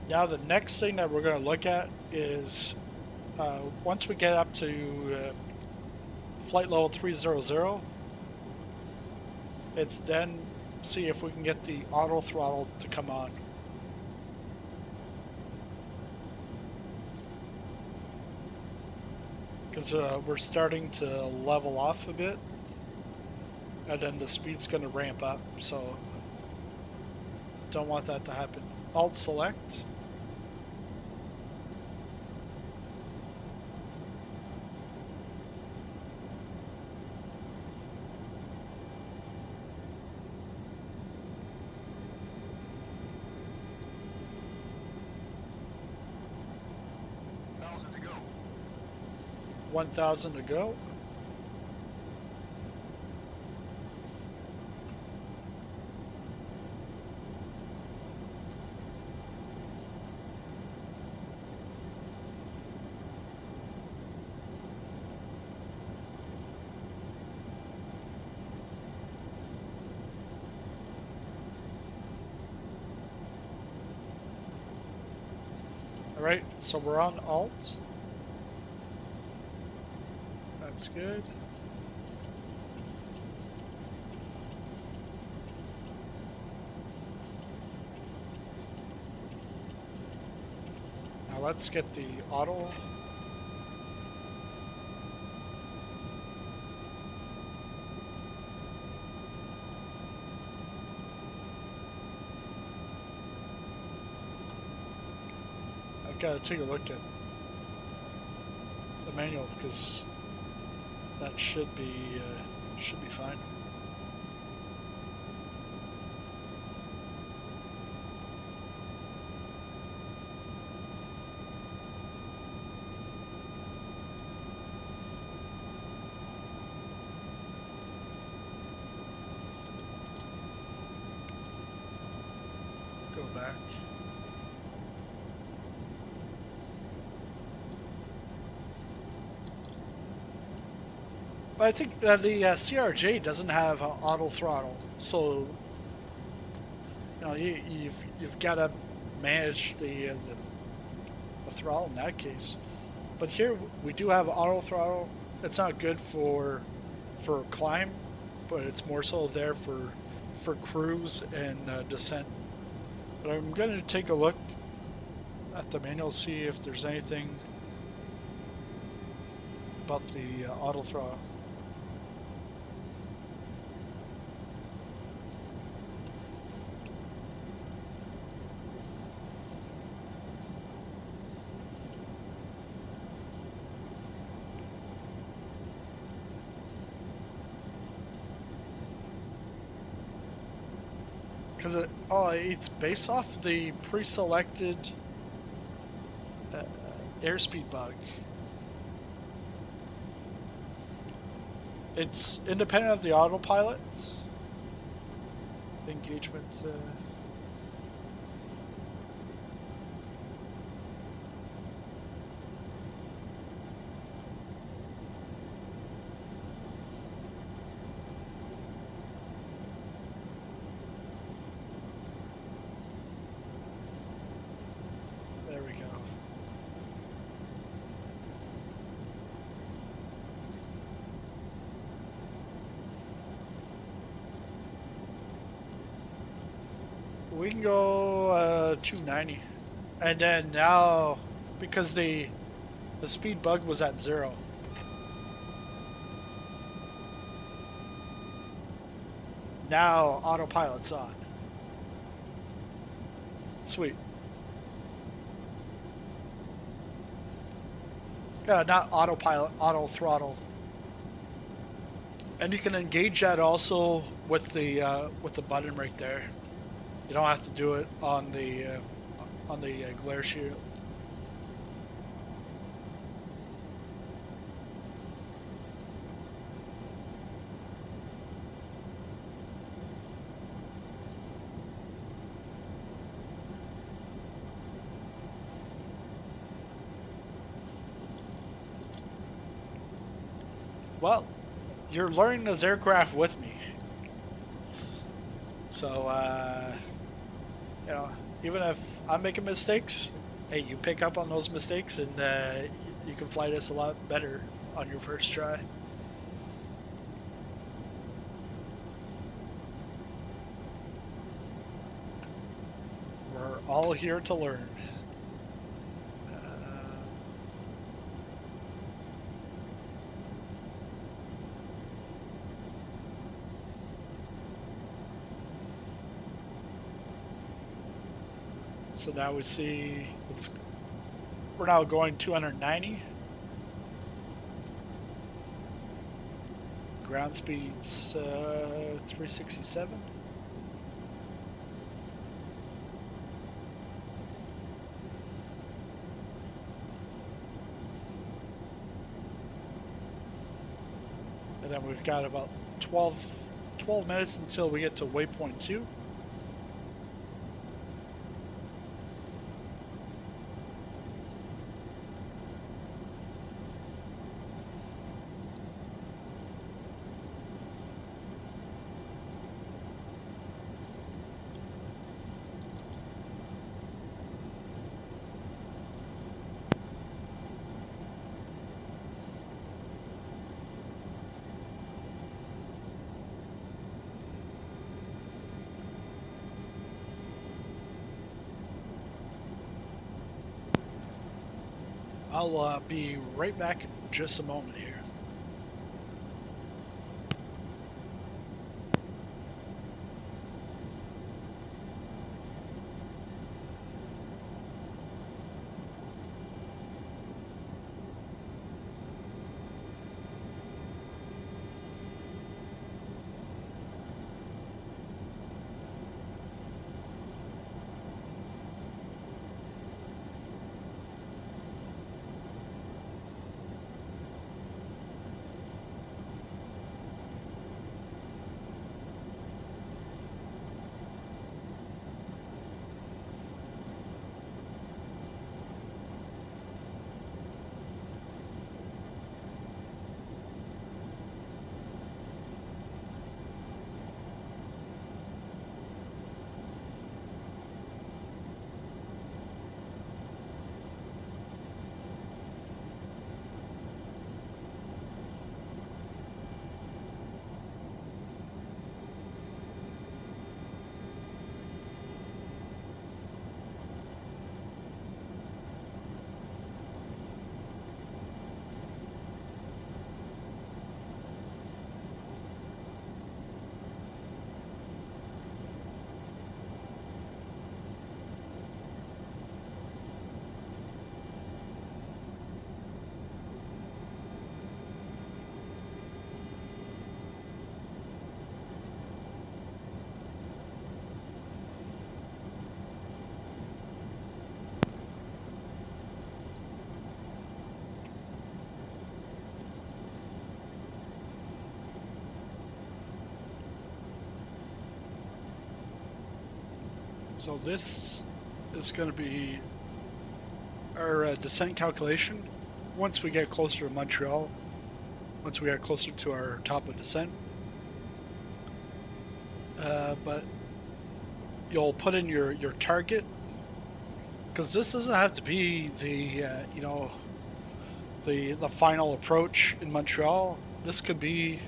Now the next thing that we're going to look at is once we get up to flight level 300, it's then see if we can get the auto throttle to come on. Because we're starting to level off a bit, and then the speed's going to ramp up, so don't want that to happen. Alt select. To go. 1,000 to go. All right, so we're on Alt. That's good. Now let's get the auto. I've got to take a look at the manual because that should be fine. Go back. But I think the CRJ doesn't have auto throttle, so you know you've got to manage the throttle in that case. But here we do have auto throttle. It's not good for climb, but it's more so there for cruise and descent. But I'm going to take a look at the manual, see if there's anything about the auto throttle. Because it's based off the pre-selected airspeed bug. It's independent of the autopilot. Engagement. There we go. We can go 290, and then now because the speed bug was at 0. Now autopilot's on. Sweet. Not autopilot, auto throttle. And you can engage that also with the button right there. You don't have to do it on the glare shield. Well, you're learning this aircraft with me. So, you know, even if I'm making mistakes, hey, you pick up on those mistakes and you can fly this a lot better on your first try. We're all here to learn. So now we see, we're now going 290. Ground speed's 367. And then we've got about 12 minutes until we get to waypoint 2. I'll be right back in just a moment here. So this is going to be our descent calculation once we get closer to Montreal, once we get closer to our top of descent. But you'll put in your target, because this doesn't have to be the you know, the final approach in Montreal. This could be,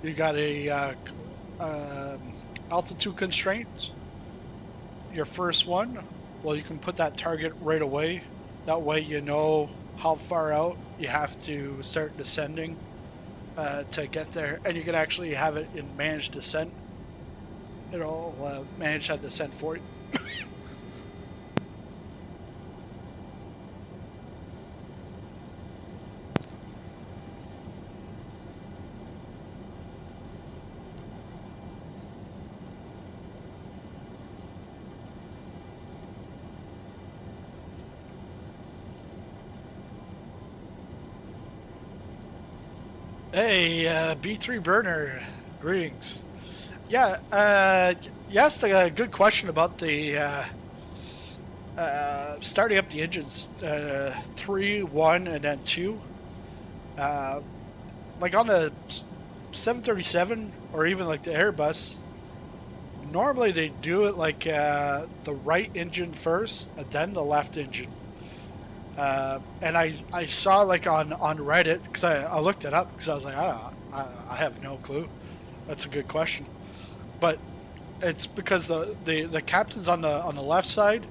you got a altitude constraint. Your first one, well, you can put that target right away. That way you know how far out you have to start descending to get there, and you can actually have it in managed descent it'll manage that descent for you. Hey, B3 Burner, greetings. Yeah, you asked a good question about the starting up the engines, 3, 1, and then 2. Like on the 737 or even like the Airbus, normally they do it like the right engine first and then the left engine. And I saw like on Reddit, because I looked it up because I was like, I have no clue. That's a good question. But it's because the captain's on the left side,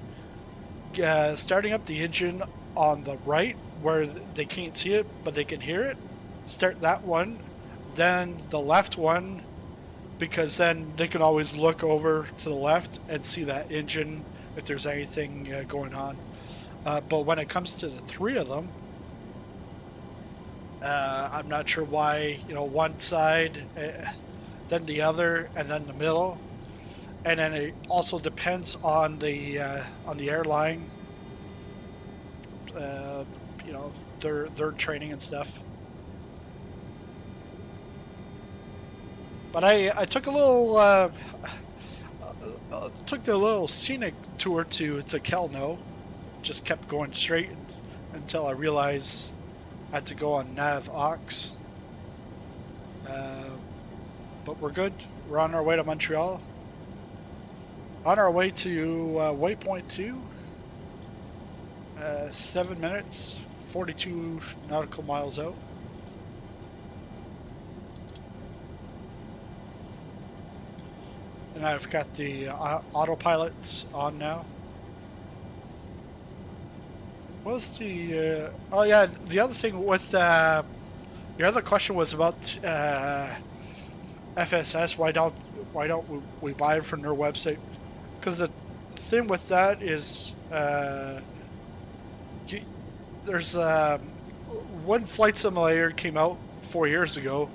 starting up the engine on the right where they can't see it but they can hear it. Start that one, then the left one, because then they can always look over to the left and see that engine if there's anything going on. But when it comes to the 3 of them, I'm not sure why, one side, then the other, and then the middle. And then it also depends on the airline, their training and stuff. But I took a little took the little scenic tour to Kelno. Just kept going straight until I realized I had to go on Nav Aux. But we're good. We're on our way to Montreal. On our way to Waypoint 2. 7 minutes, 42 nautical miles out. And I've got the autopilot on now. What was the... oh yeah, the other thing was... your other question was about FSS. Why don't we buy it from their website? Because the thing with that is... there's... when Flight Simulator came out 4 years ago,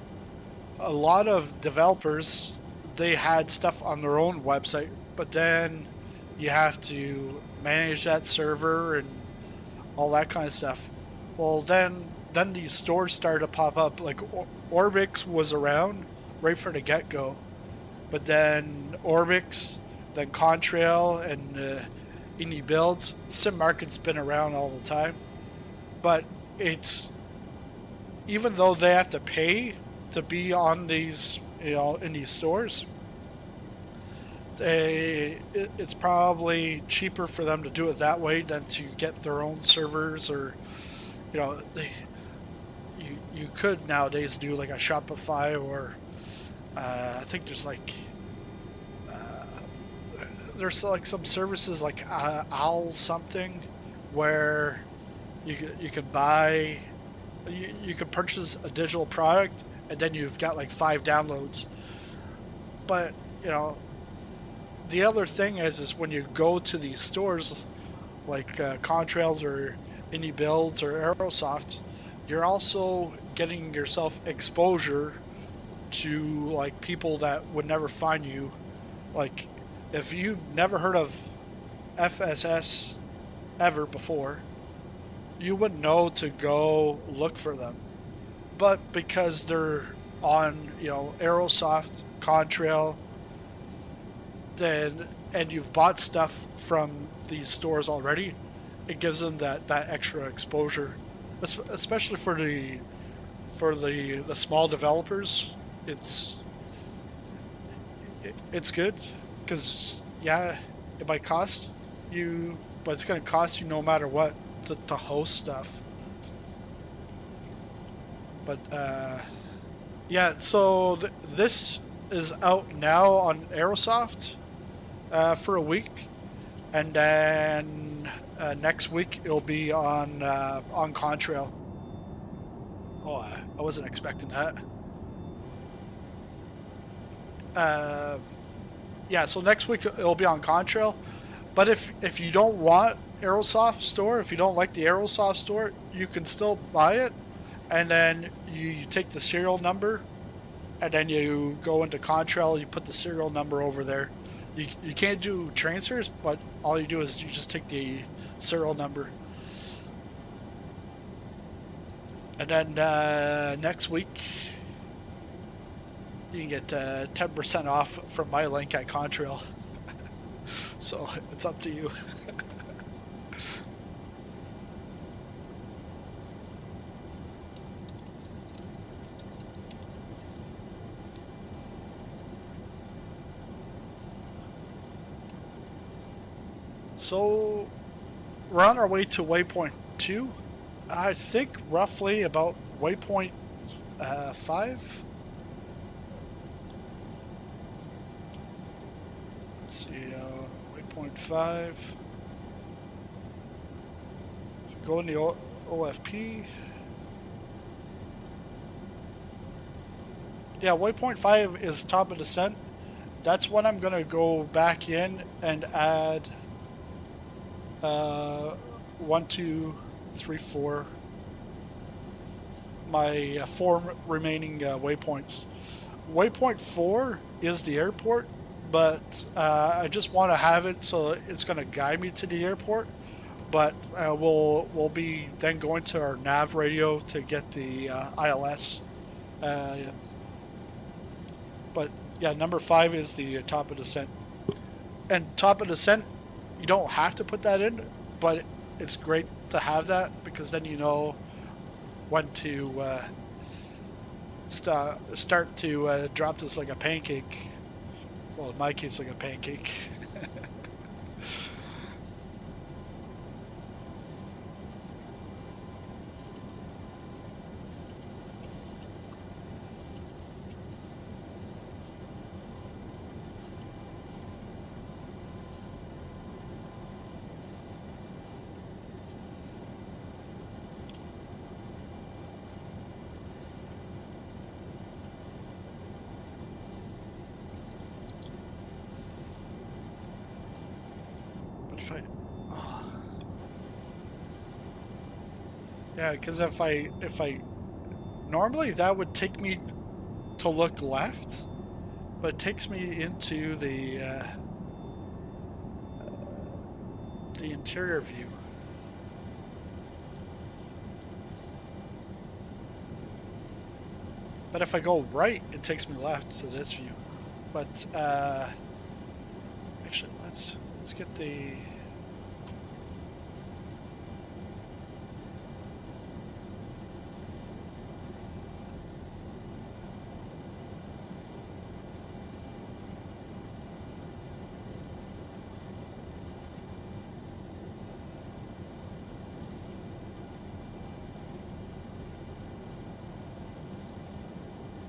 a lot of developers, they had stuff on their own website, but then you have to manage that server and all that kind of stuff. Well, then these stores started to pop up. Like Orbix was around right from the get-go, but then Orbix, then Contrail, and Indie Builds. Sim Market's been around all the time, but it's, even though they have to pay to be on these, in these stores, it's probably cheaper for them to do it that way than to get their own servers, or you could nowadays do like a Shopify, or I think there's like some services like Owl something where you could buy, you could purchase a digital product and then you've got like 5 downloads. But the other thing is when you go to these stores like Contrails or Indie Builds or Aerosoft, you're also getting yourself exposure to like people that would never find you. Like if you've never heard of FSS ever before, you wouldn't know to go look for them. But because they're on Aerosoft, Contrail, and you've bought stuff from these stores already, it gives them that extra exposure, especially for the small developers. It's good because it might cost you, but it's going to cost you no matter what to host stuff. But so this is out now on Aerosoft for a week, and then next week it'll be on Contrail. Oh, I wasn't expecting that. yeah, so next week it'll be on Contrail. But if you don't want Aerosoft store, if you don't like the Aerosoft store, you can still buy it, and then you take the serial number, and then you go into Contrail, you put the serial number over there. You can't do transfers, but all you do is you just take the serial number. And then next week, you can get 10% off from my link at Contrail. So it's up to you. So we're on our way to waypoint 2. I think roughly about waypoint 5. Let's see, waypoint 5. Go in the OFP. Yeah, waypoint 5 is top of descent. That's when I'm going to go back in and add 1, 2, 3, 4. My 4 remaining waypoints. Waypoint 4 is the airport, but I just want to have it so it's going to guide me to the airport. But we'll be then going to our nav radio to get the ILS. But yeah, number 5 is the top of descent. And top of descent, you don't have to put that in, but it's great to have that because then you know when to start to drop this like a pancake. Well, in my case, like a pancake. Yeah, because if I normally that would take me to look left, but it takes me into the interior view. But if I go right, it takes me left to this view. But actually, let's get the.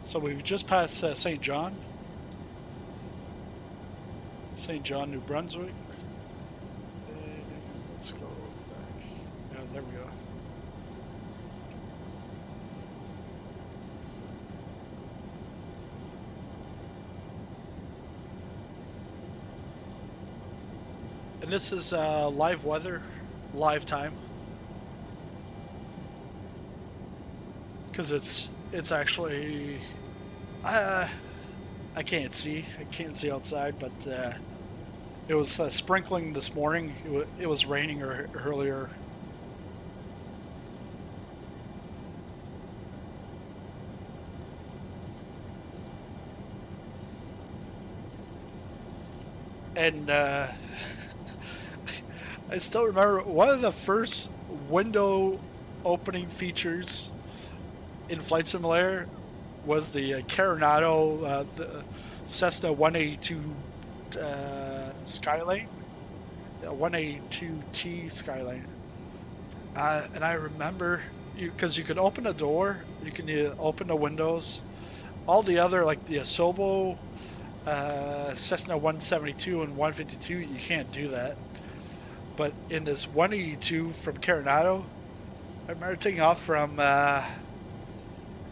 So we've just passed St. John, New Brunswick. And let's go back. Yeah, there we go. And this is live weather, live time. Because it's actually I can't see outside, but it was sprinkling this morning. It was raining earlier. And I still remember one of the first window opening features in Flight Simulator was the Coronado, the Cessna 182 Skylane, 182T Skylane. And I remember, because you could open a door, you can open the windows. All the other, like the Asobo, Cessna 172 and 152, you can't do that. But in this 182 from Coronado, I remember taking off from, I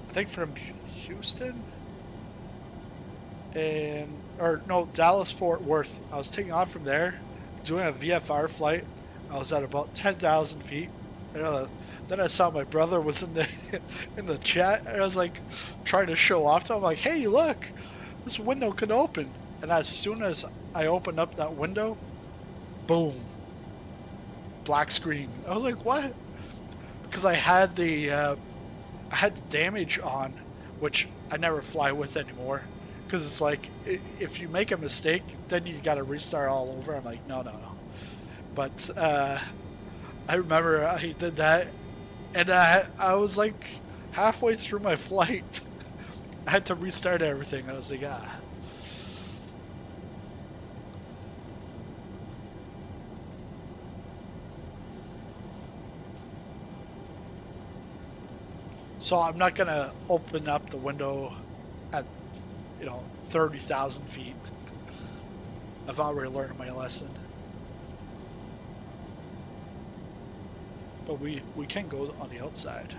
think from Houston. and or no, Dallas Fort Worth. I was taking off from there, doing a VFR flight. I was at about 10,000 feet. Then I saw my brother was in the in the chat, and I was like trying to show off to him, like, "Hey, look, this window can open." And as soon as I opened up that window, boom, black screen. I was like, "What?" Because I had the damage on, which I never fly with anymore. Because it's like, if you make a mistake, then you got to restart all over. I'm like, no. But I remember I did that, and I was like halfway through my flight. I had to restart everything. I was like, ah. So I'm not gonna open up the window at 30,000 feet. I've already learned my lesson. But we can go on the outside.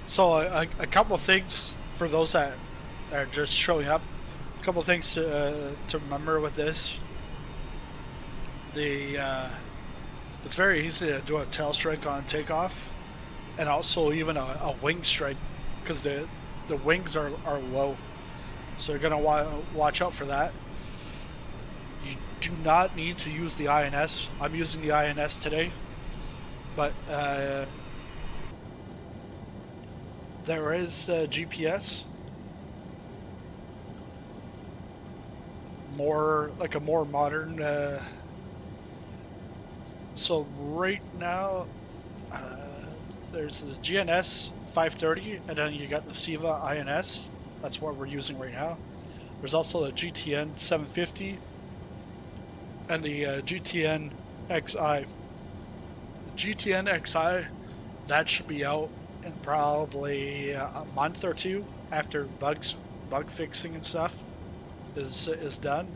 So a couple of things for those that are just showing up. A couple of things to remember with this. It's very easy to do a tail strike on takeoff, and also even a wing strike, because the wings are low. So you're gonna watch out for that. You do not need to use the INS. I'm using the INS today, but there is GPS, more like a more modern. So right now, there's the GNS 530, and then you got the CIVA INS. That's what we're using right now. There's also the GTN 750 and the GTN XI. The GTN XI, that should be out in probably a month or two after bug fixing and stuff is done,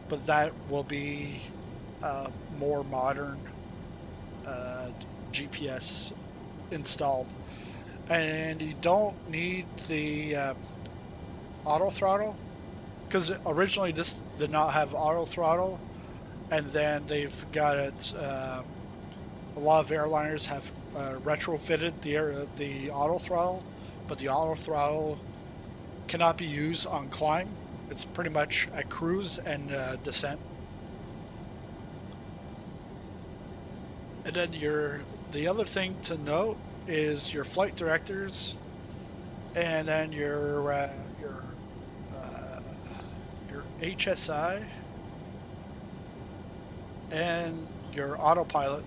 but that will be more modern GPS installed, and you don't need the auto throttle, because originally this did not have auto throttle, and then they've got it. A lot of airliners have retrofitted the auto throttle, but the auto throttle cannot be used on climb. It's pretty much at cruise and descent. And then the other thing to note is your flight directors, and then your HSI and your autopilot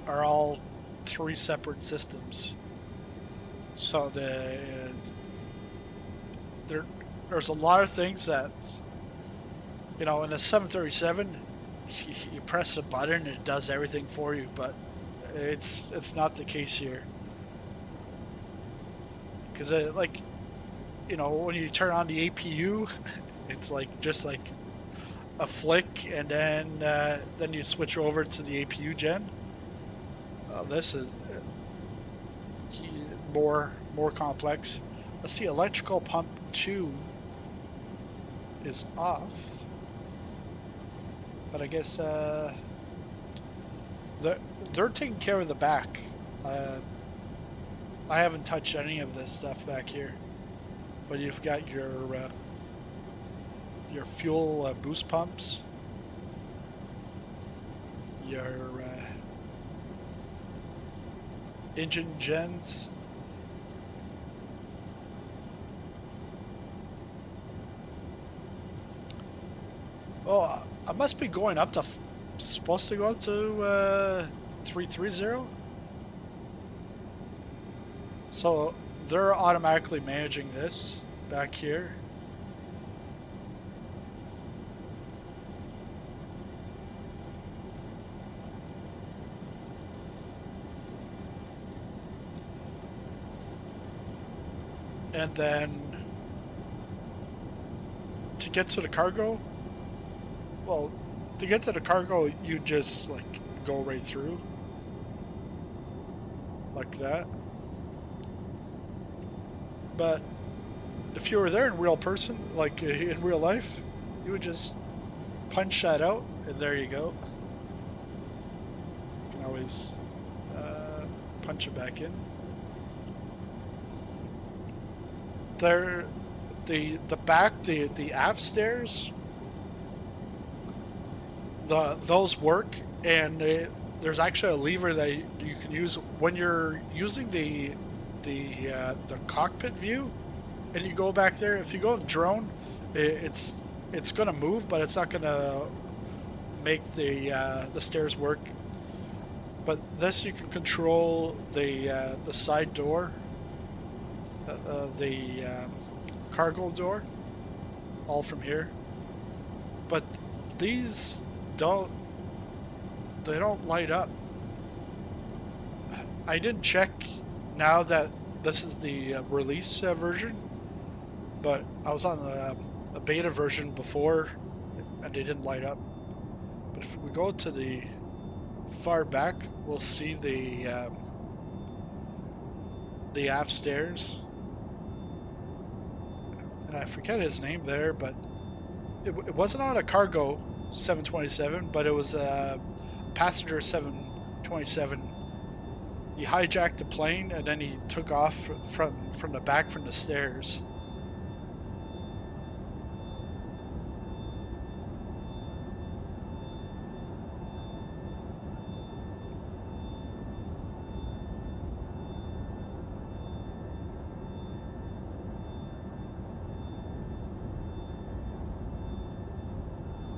are all three separate systems. So there's a lot of things that, in a 737, you press a button and it does everything for you, but it's not the case here. Because when you turn on the APU, it's just like a flick, and then you switch over to the APU gen. This is more complex. Let's see, electrical pump 2 is off, but I guess they're taking care of the back. I haven't touched any of this stuff back here, but you've got your fuel boost pumps. your engine gens. Oh, I must be going up to, supposed to go up to 330. So they're automatically managing this back here. And then to get to the cargo, well, to get to the cargo, you just like go right through like that. But if you were there in real person, like in real life, you would just punch that out, and there you go. You can always punch it back in. There, the aft stairs, those work, and there's actually a lever that you can use when you're using the cockpit view, and you go back there. If you go in drone, it's gonna move, but it's not gonna make the stairs work. But this, you can control the side door, the cargo door, all from here. But these don't light up. I didn't check now that this is the release version, but I was on a beta version before and they didn't light up. But if we go to the far back, we'll see the aft stairs, and I forget his name there, but it wasn't on a cargo 727, but it was a passenger 727. He hijacked the plane and then he took off from the back from the stairs.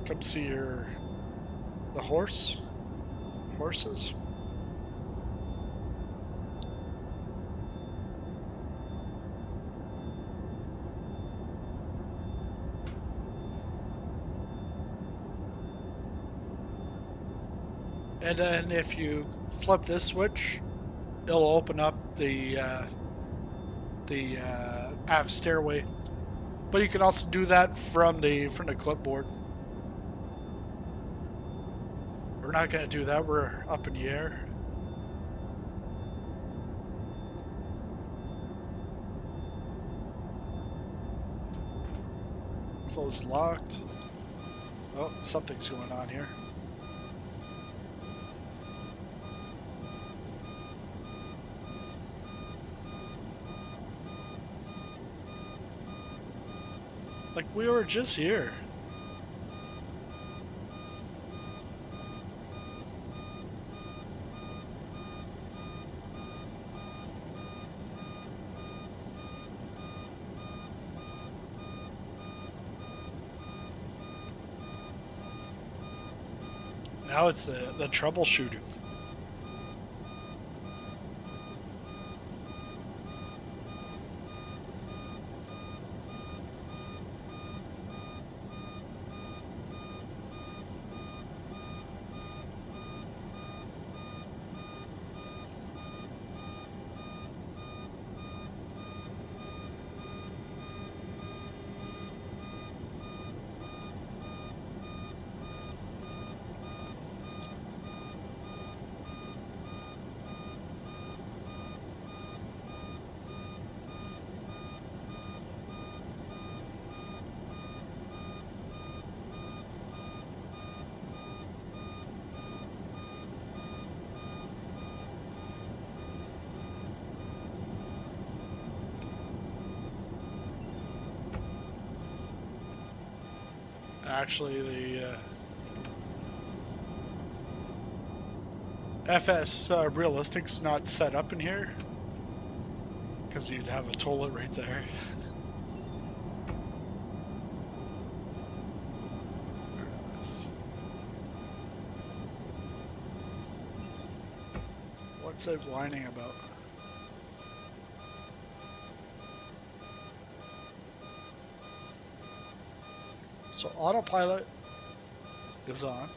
Come see the horses. And then if you flip this switch, it'll open up the aft stairway. But you can also do that from the clipboard. We're not going to do that. We're up in the air. Closed, locked. Oh, something's going on here. Like, we were just here. Now it's the troubleshooting. Actually, FS Realistic's not set up in here because you'd have a toilet right there. What's it whining about? So autopilot is on.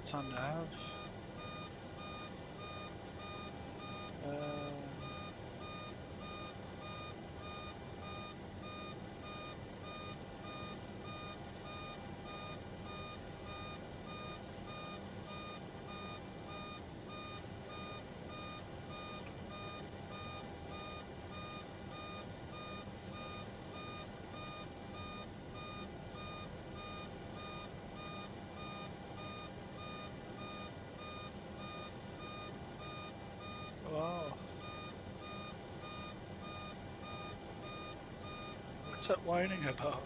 It's on nav. Oh. What's that whining about?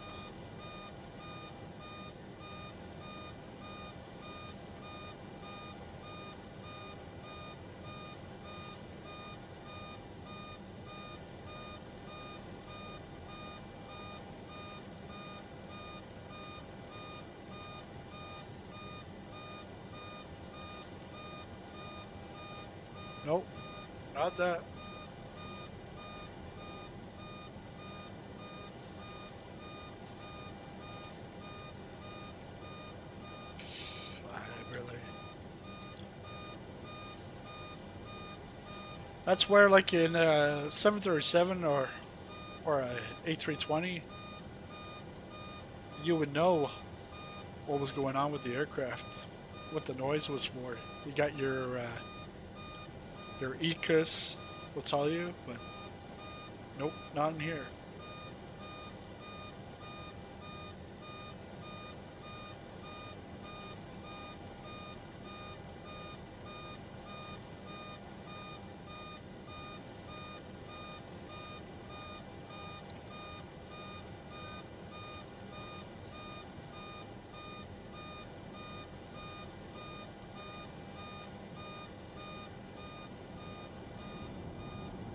Nope, not that. Really. That's where, like in 737 or a A320, you would know what was going on with the aircraft, what the noise was for. You got your ECUS will tell you, but nope, not in here.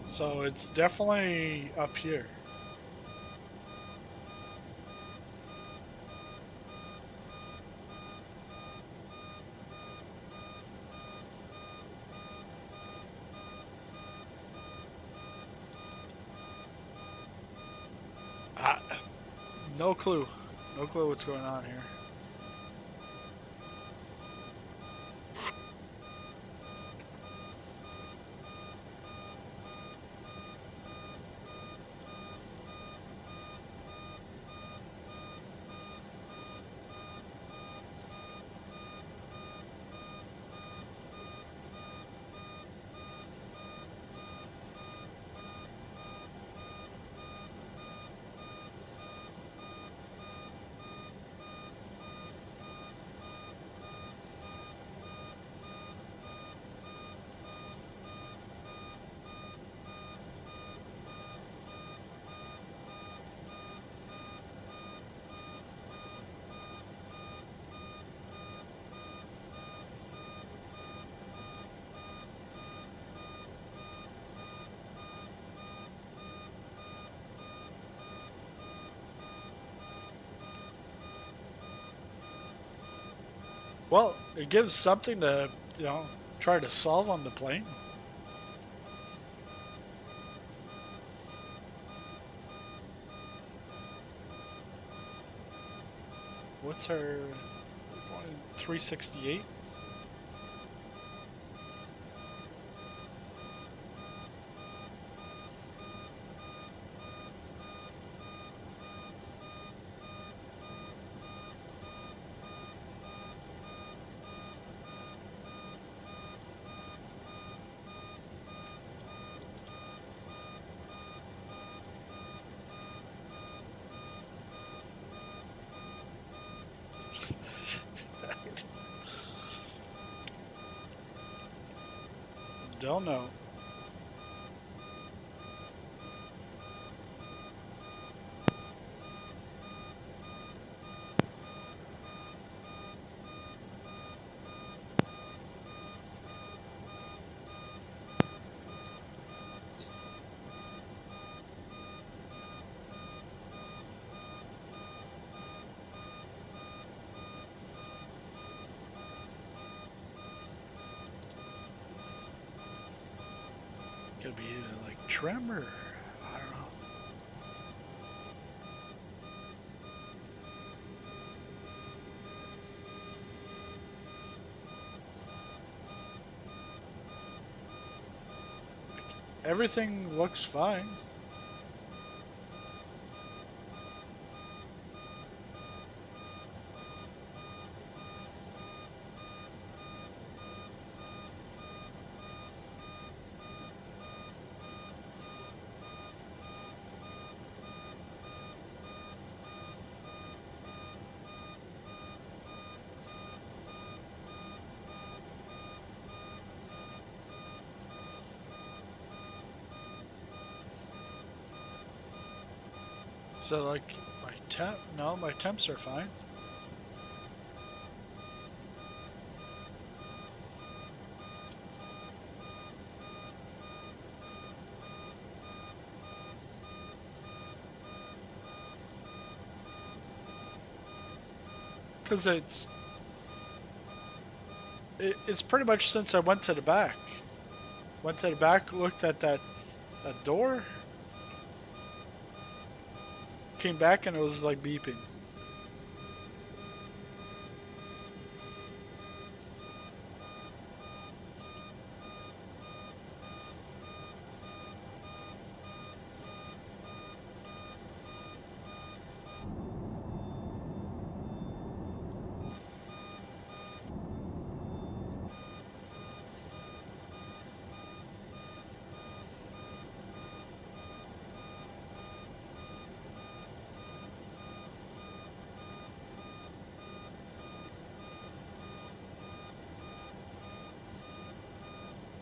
So it's definitely up here. No clue. No clue what's going on here. Well, it gives something to, try to solve on the plane. What's her 368? Don't know. Could be like trim or I don't know. Everything looks fine. So like my temps are fine. Because it's pretty much since I went to the back. Went to the back, looked at that door, came back and it was like beeping.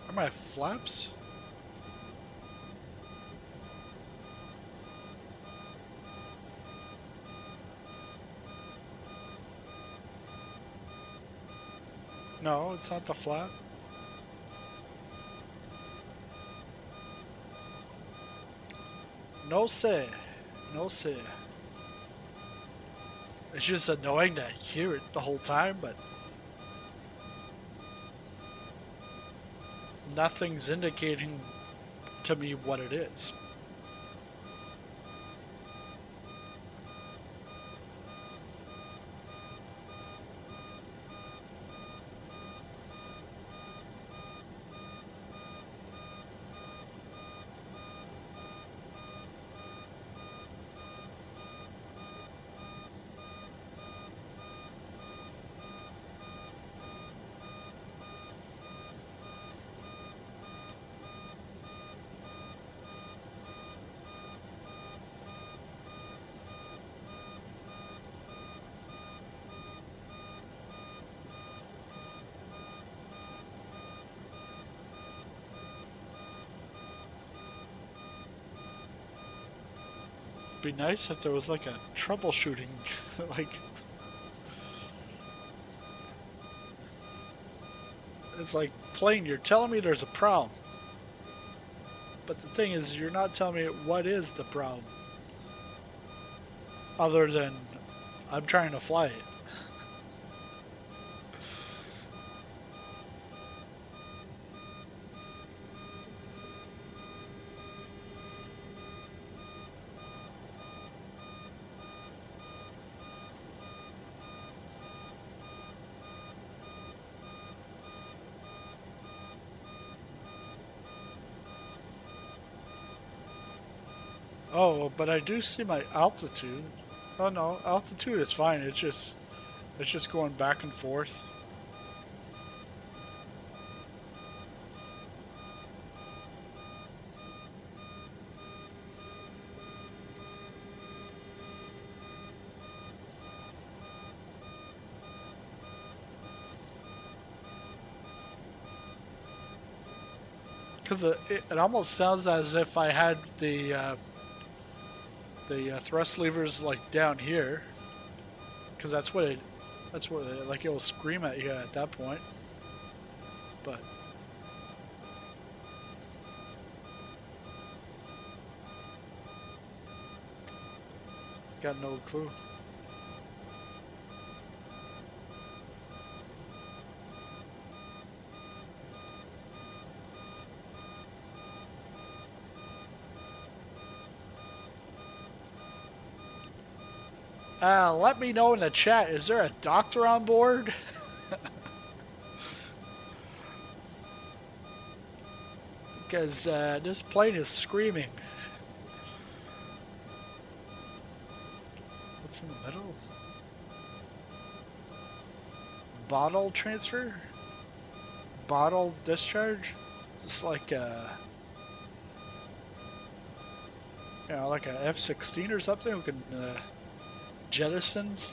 Are my flaps? No, it's not the flap. No sir. No sir. It's just annoying to hear it the whole time, but nothing's indicating to me what it is. Be nice if there was like a troubleshooting like it's like plane, you're telling me there's a problem, but the thing is you're not telling me what is the problem other than I'm trying to fly it. Oh, but I do see my altitude. Oh no, altitude is fine. It's just going back and forth. Because it almost sounds as if I had the thrust levers like down here, because that's what like it will scream at you at that point. But got no clue. Let me know in the chat, is there a doctor on board? Because this plane is screaming. What's in the middle? Bottle transfer? Bottle discharge? Just like a, you know, like a F-16 or something who can jettisons.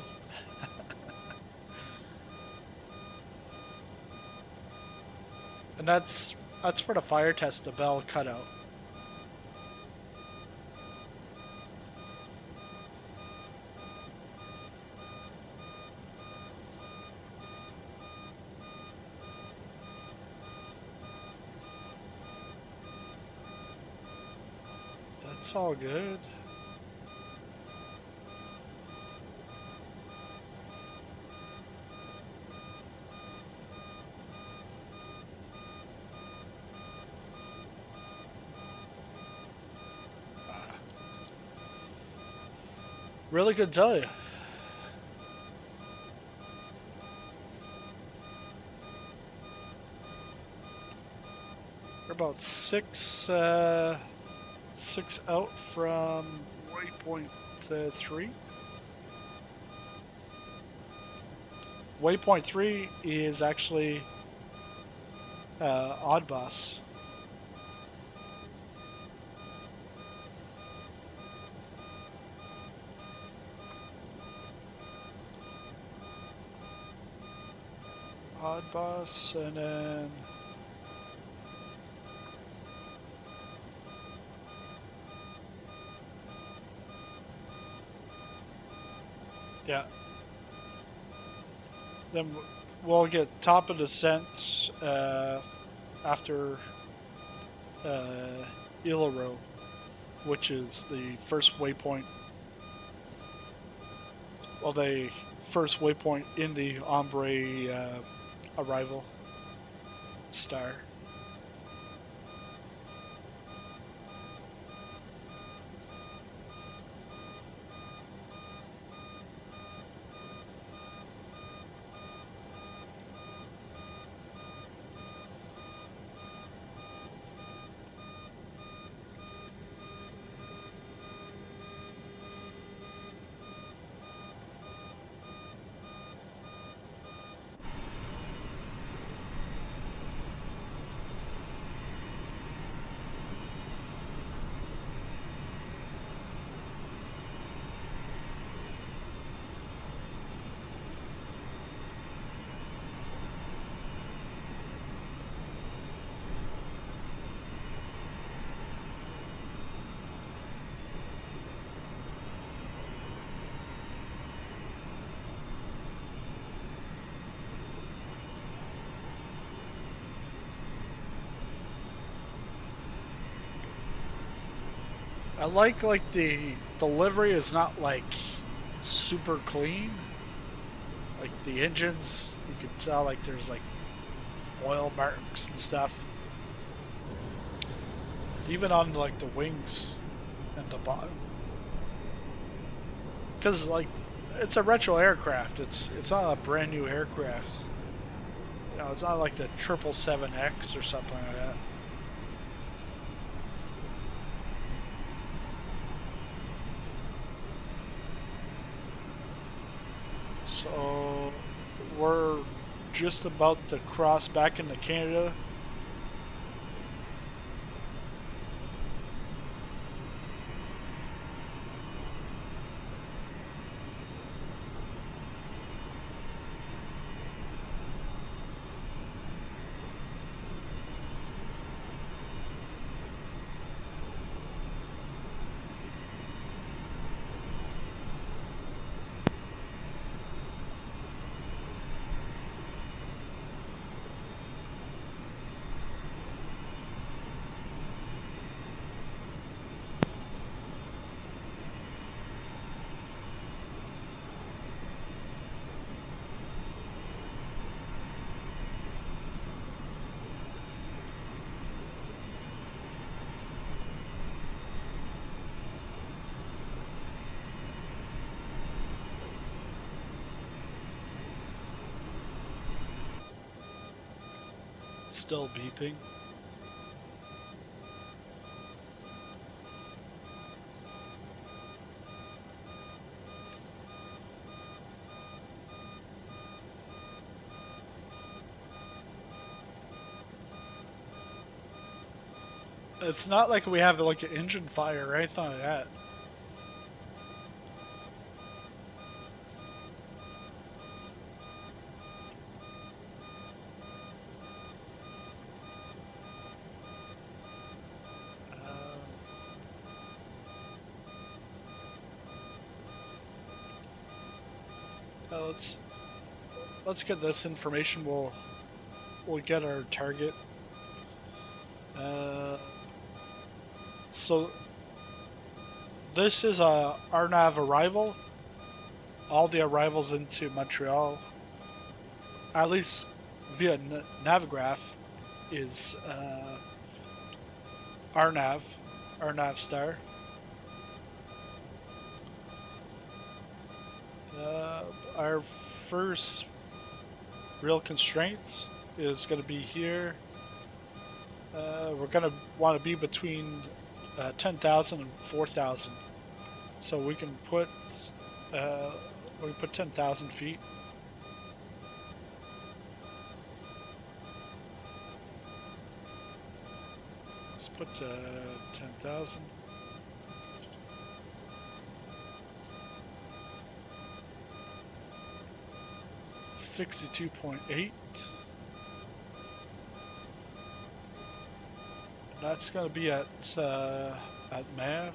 And that's for the fire test, the bell cutout. That's all good. Really could tell you. We're about six out from waypoint 3. Waypoint 3 is actually Odd Boss. Odd Boss, and then yeah. Then we'll get top of descent after Ilaro, which is the first waypoint. Well, the first waypoint in the Ombre arrival star. I like the delivery is not like super clean. Like the engines, you can tell like there's like oil marks and stuff. Even on like the wings and the bottom. Because like it's a retro aircraft. It's not a brand new aircraft. You know, it's not like the 777X or something like that. So we're just about to cross back into Canada. Still beeping. It's not like we have like an engine fire or anything like that. Let's get this information. We'll get our target. So this is a RNAV arrival. All the arrivals into Montreal, at least via Navigraph, is RNAV star. Our first real constraint is going to be here. We're going to want to be between 10,000 and 4,000. So we can put 10,000 feet. Let's put 10,000. $62.8. That's going to be at Mer.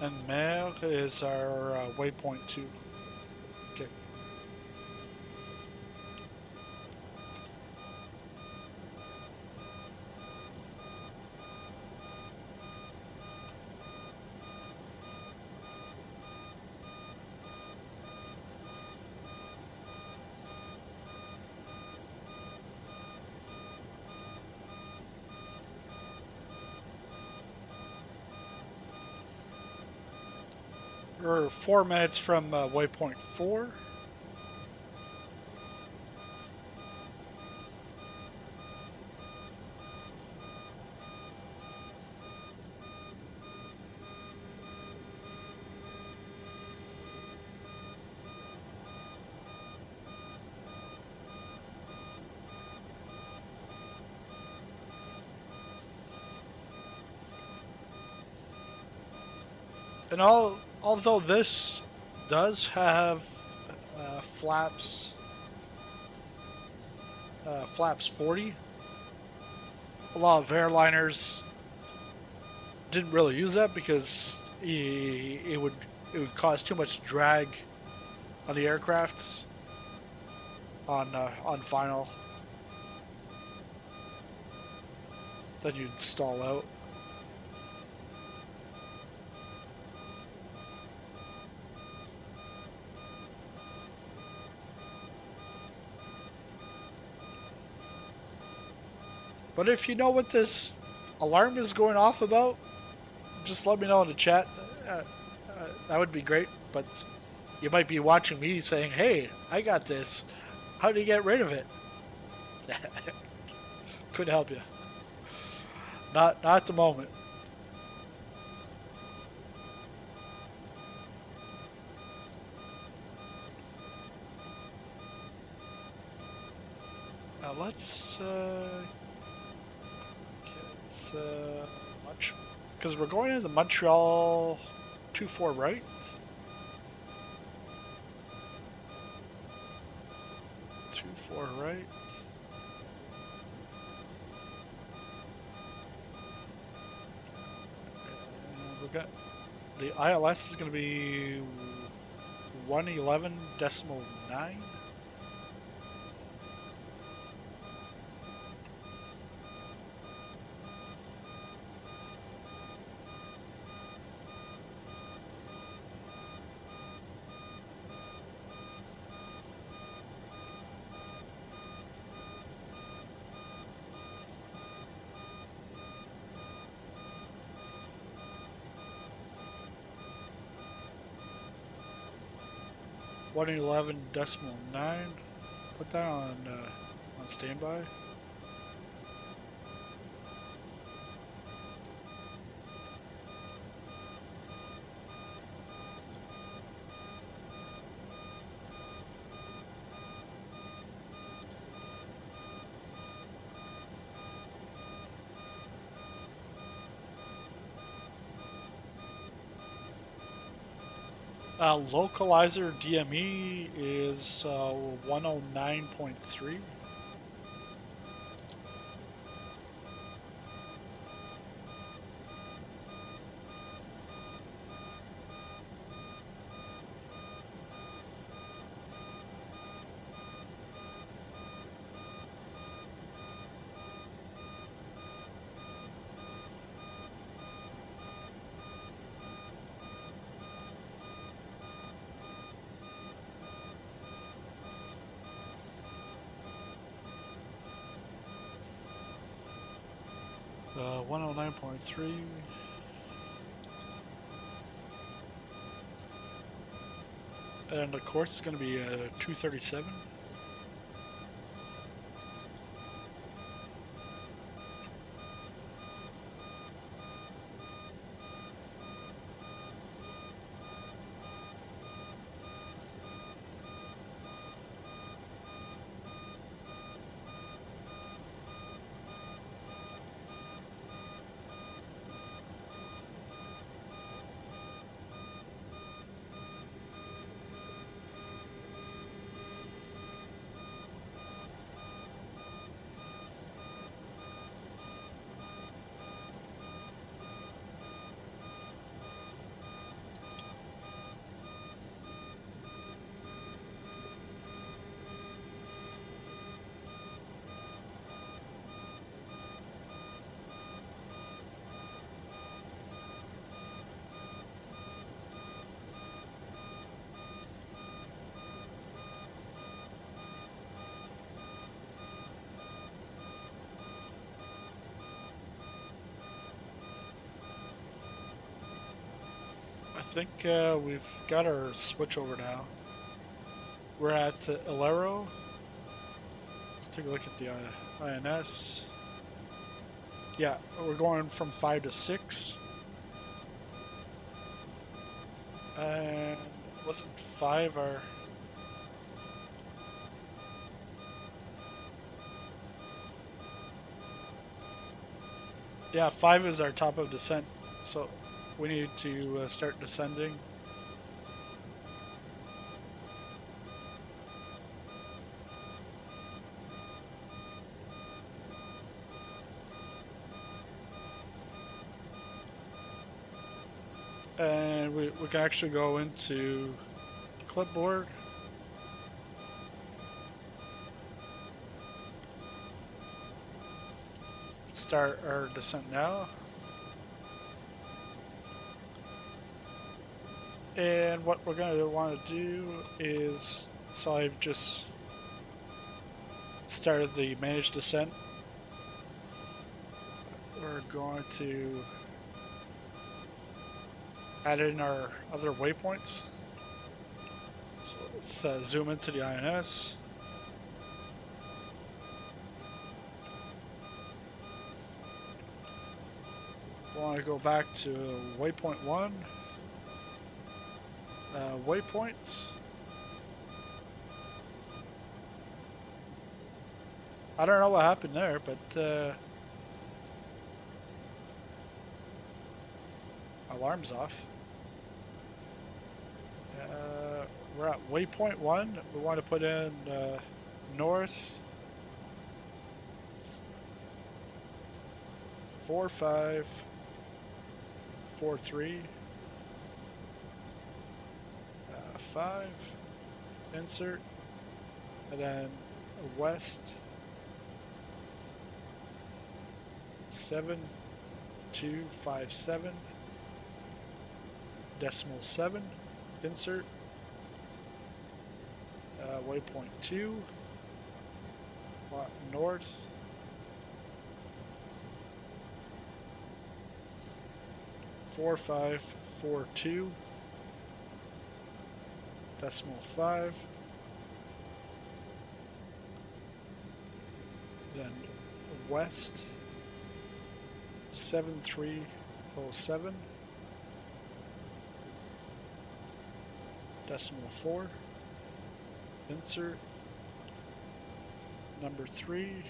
And Mer is our waypoint 2. Okay. We're 4 minutes from waypoint 4. And although this does have flaps 40, a lot of airliners didn't really use that because it would cause too much drag on the aircraft on final. Then you'd stall out. But if you know what this alarm is going off about, just let me know in the chat. That would be great. But you might be watching me saying, "Hey, I got this. How do you get rid of it?" Could help you. Not at the moment. Now let's because we're going into Montreal 24 right. Right. And we're got the ILS is going to be 111.9. 111.9. Put that on standby. Localizer DME is 109.3. Uh, 109.3. And of course, it's going to be 237. I think we've got our switch over now. We're at Alero. Let's take a look at the INS. Yeah, we're going from 5 to 6. And wasn't 5 our... Yeah, 5 is our top of descent, so we need to start descending. And we can actually go into clipboard. Start our descent now. And what we're going to want to do is, so I've just started the managed descent. We're going to add in our other waypoints. So let's zoom into the INS. We want to go back to waypoint 1. Waypoints. I don't know what happened there, but alarm's off. We're at waypoint 1. We want to put in north 4543. 5, insert, and then west 7257, decimal 7, insert, waypoint 2, north 4542. .5. Then west 7307 .4. Insert number 3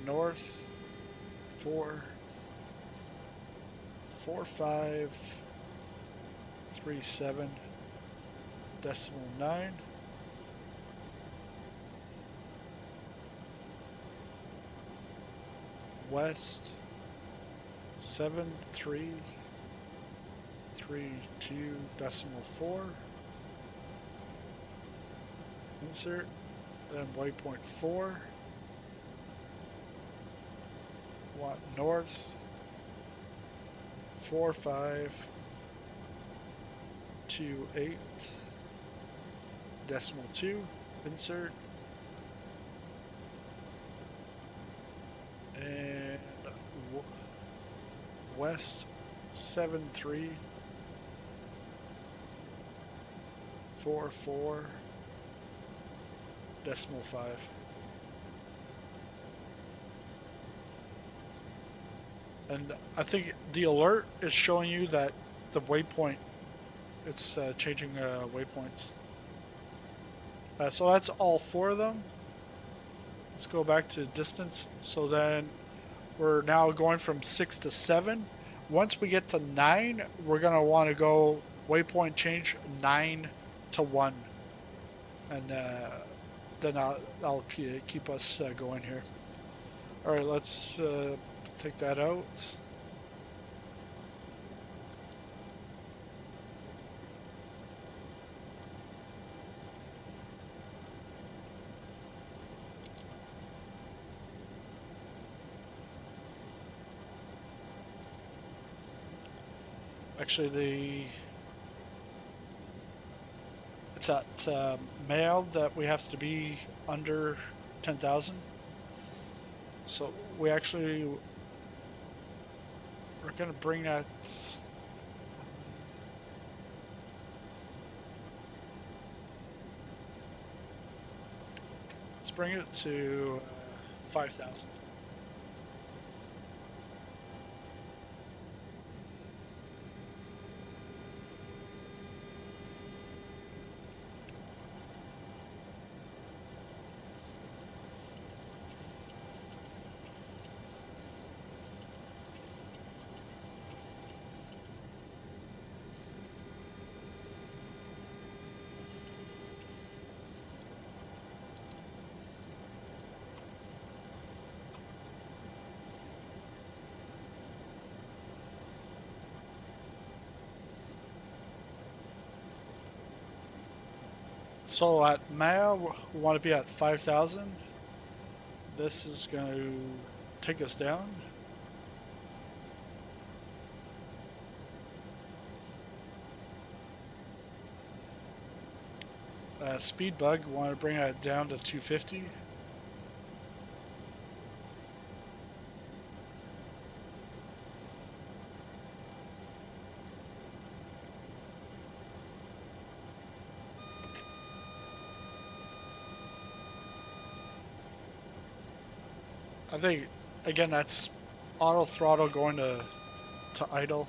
north 44537 .9. West 7332 .4. Insert, then waypoint 4. Watt north 4528 .2. Insert, and west 7344 .5. And I think the alert is showing you that the waypoint, it's changing waypoints. So that's all 4 of them. Let's go back to distance. So then we're now going from 6 to 7. Once we get to 9, we're going to want to go waypoint change 9 to 1. And then I'll keep us going here. All right, let's take that out. Actually, it's at mail that we have to be under 10,000. So we're going to bring that. Let's bring it to 5,000. So at Maya, we want to be at 5,000. This is going to take us down. Speed bug, we want to bring it down to 250. I think, again, that's auto throttle going to idle.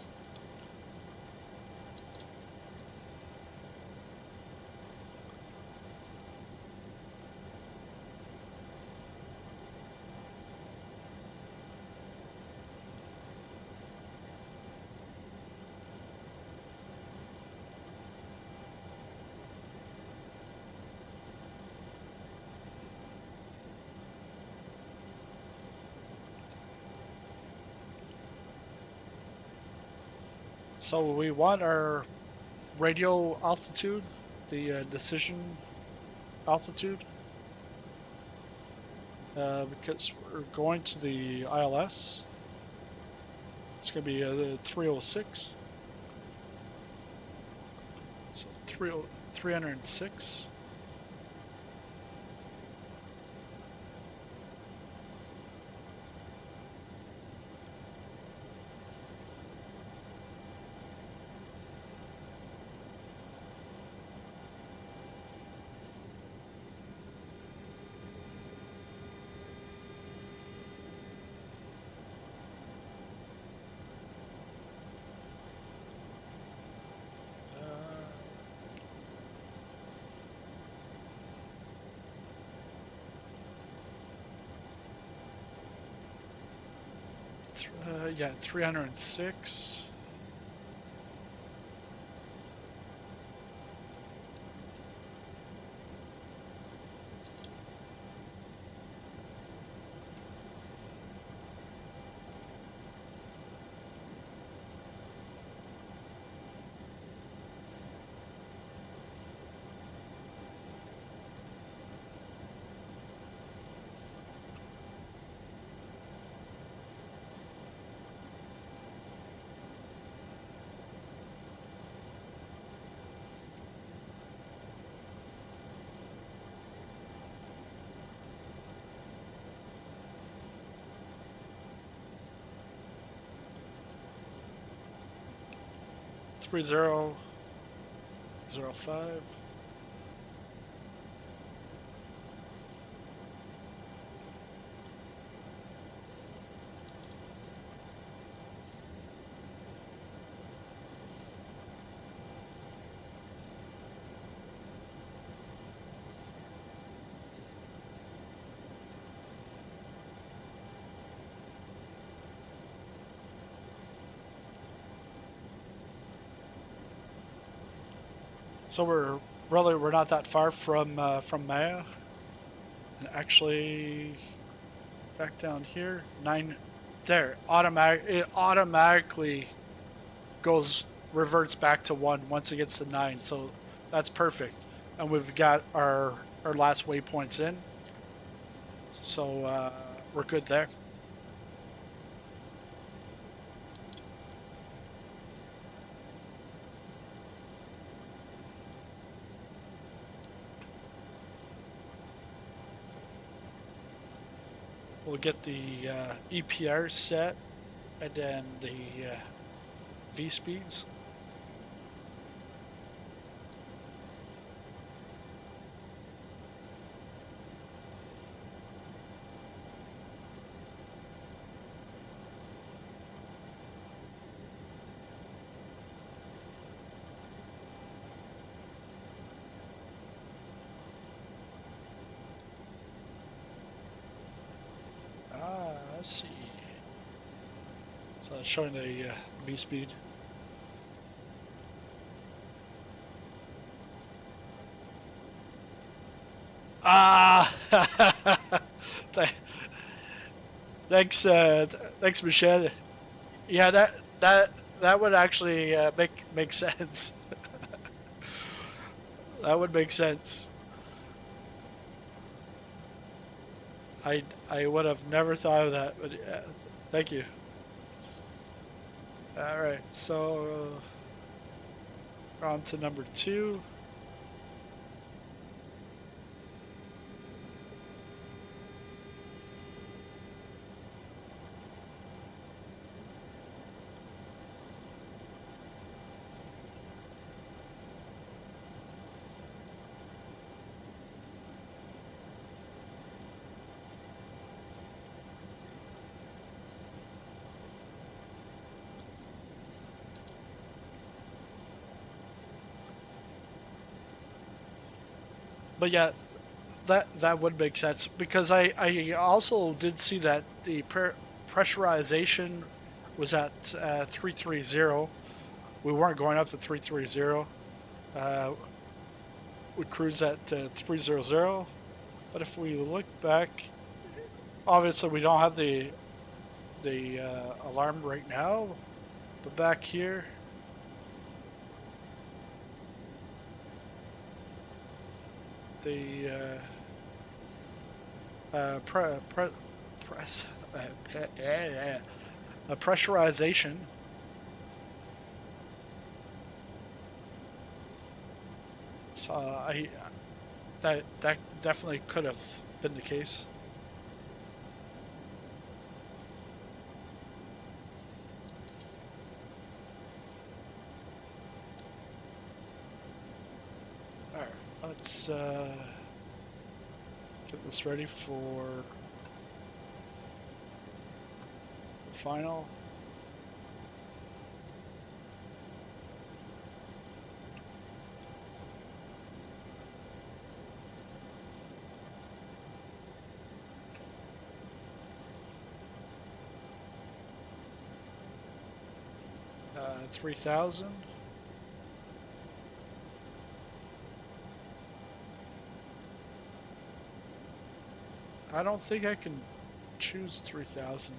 So we want our radio altitude, the decision altitude, because we're going to the ILS. It's going to be the 306. So 306. Yeah, 306. Three zero 05. So we're not that far from Maya, and actually back down here 9 there it automatically reverts back to 1 once it gets to 9, so that's perfect. And we've got our last waypoints in, so we're good there. We'll get the EPR set and then the V speeds. Let's see. So it's showing the V speed. Thanks, thanks, Michelle. Yeah, that would actually make sense. That would make sense. I would have never thought of that, but thank you. All right, so we're on to number 2. But yeah, that would make sense, because I also did see that the pressurization was at 330. We weren't going up to 330. We cruise at 300. But if we look back, obviously we don't have the alarm right now, but back here. The pressurization. So that definitely could have been the case. All right, let's get this ready for final. 3,000. I don't think I can choose 3,000.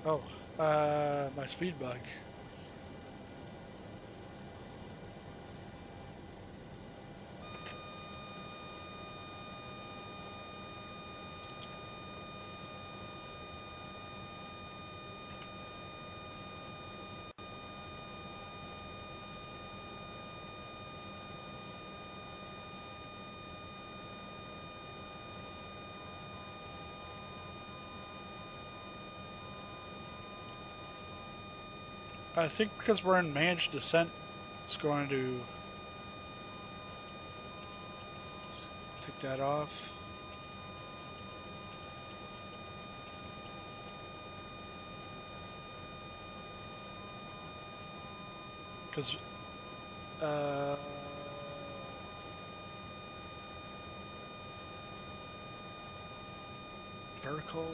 Oh, my speed bug. I think because we're in managed descent, it's going to take that off. Because vertical.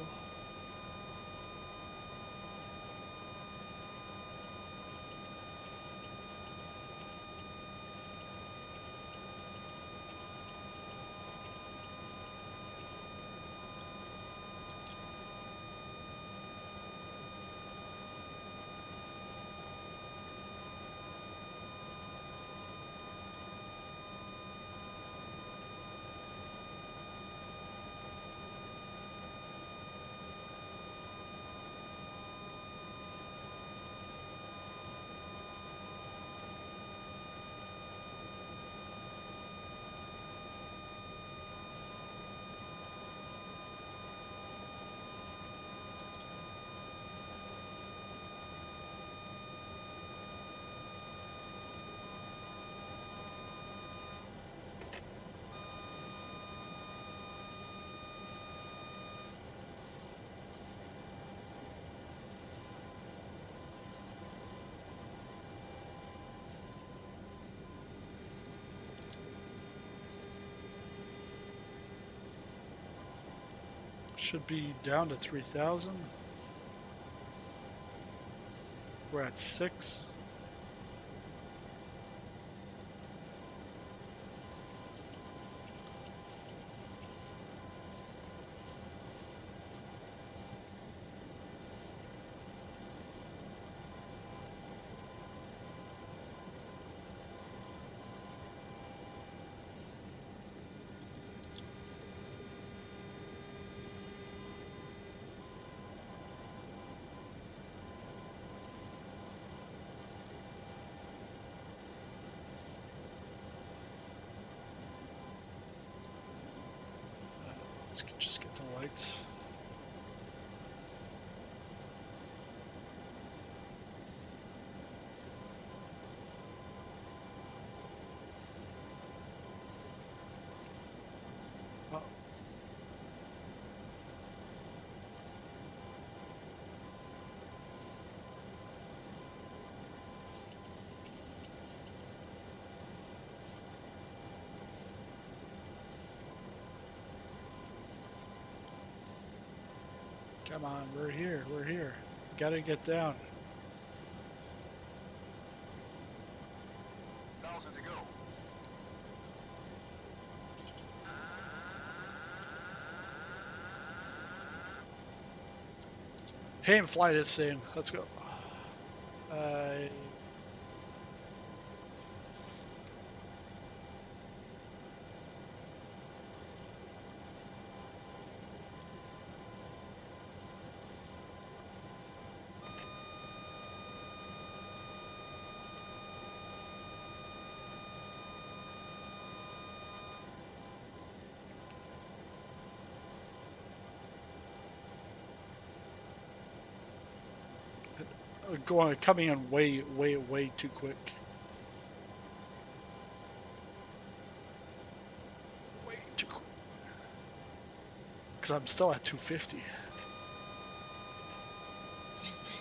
Should be down to 3,000. We're at 6. Let's just get the lights. Oh. Come on, we're here, we're here. Gotta get down. 1,000 to go. Hey, and fly this thing. Let's go. Coming in way too quick. because I'm still at 250. Seat rate.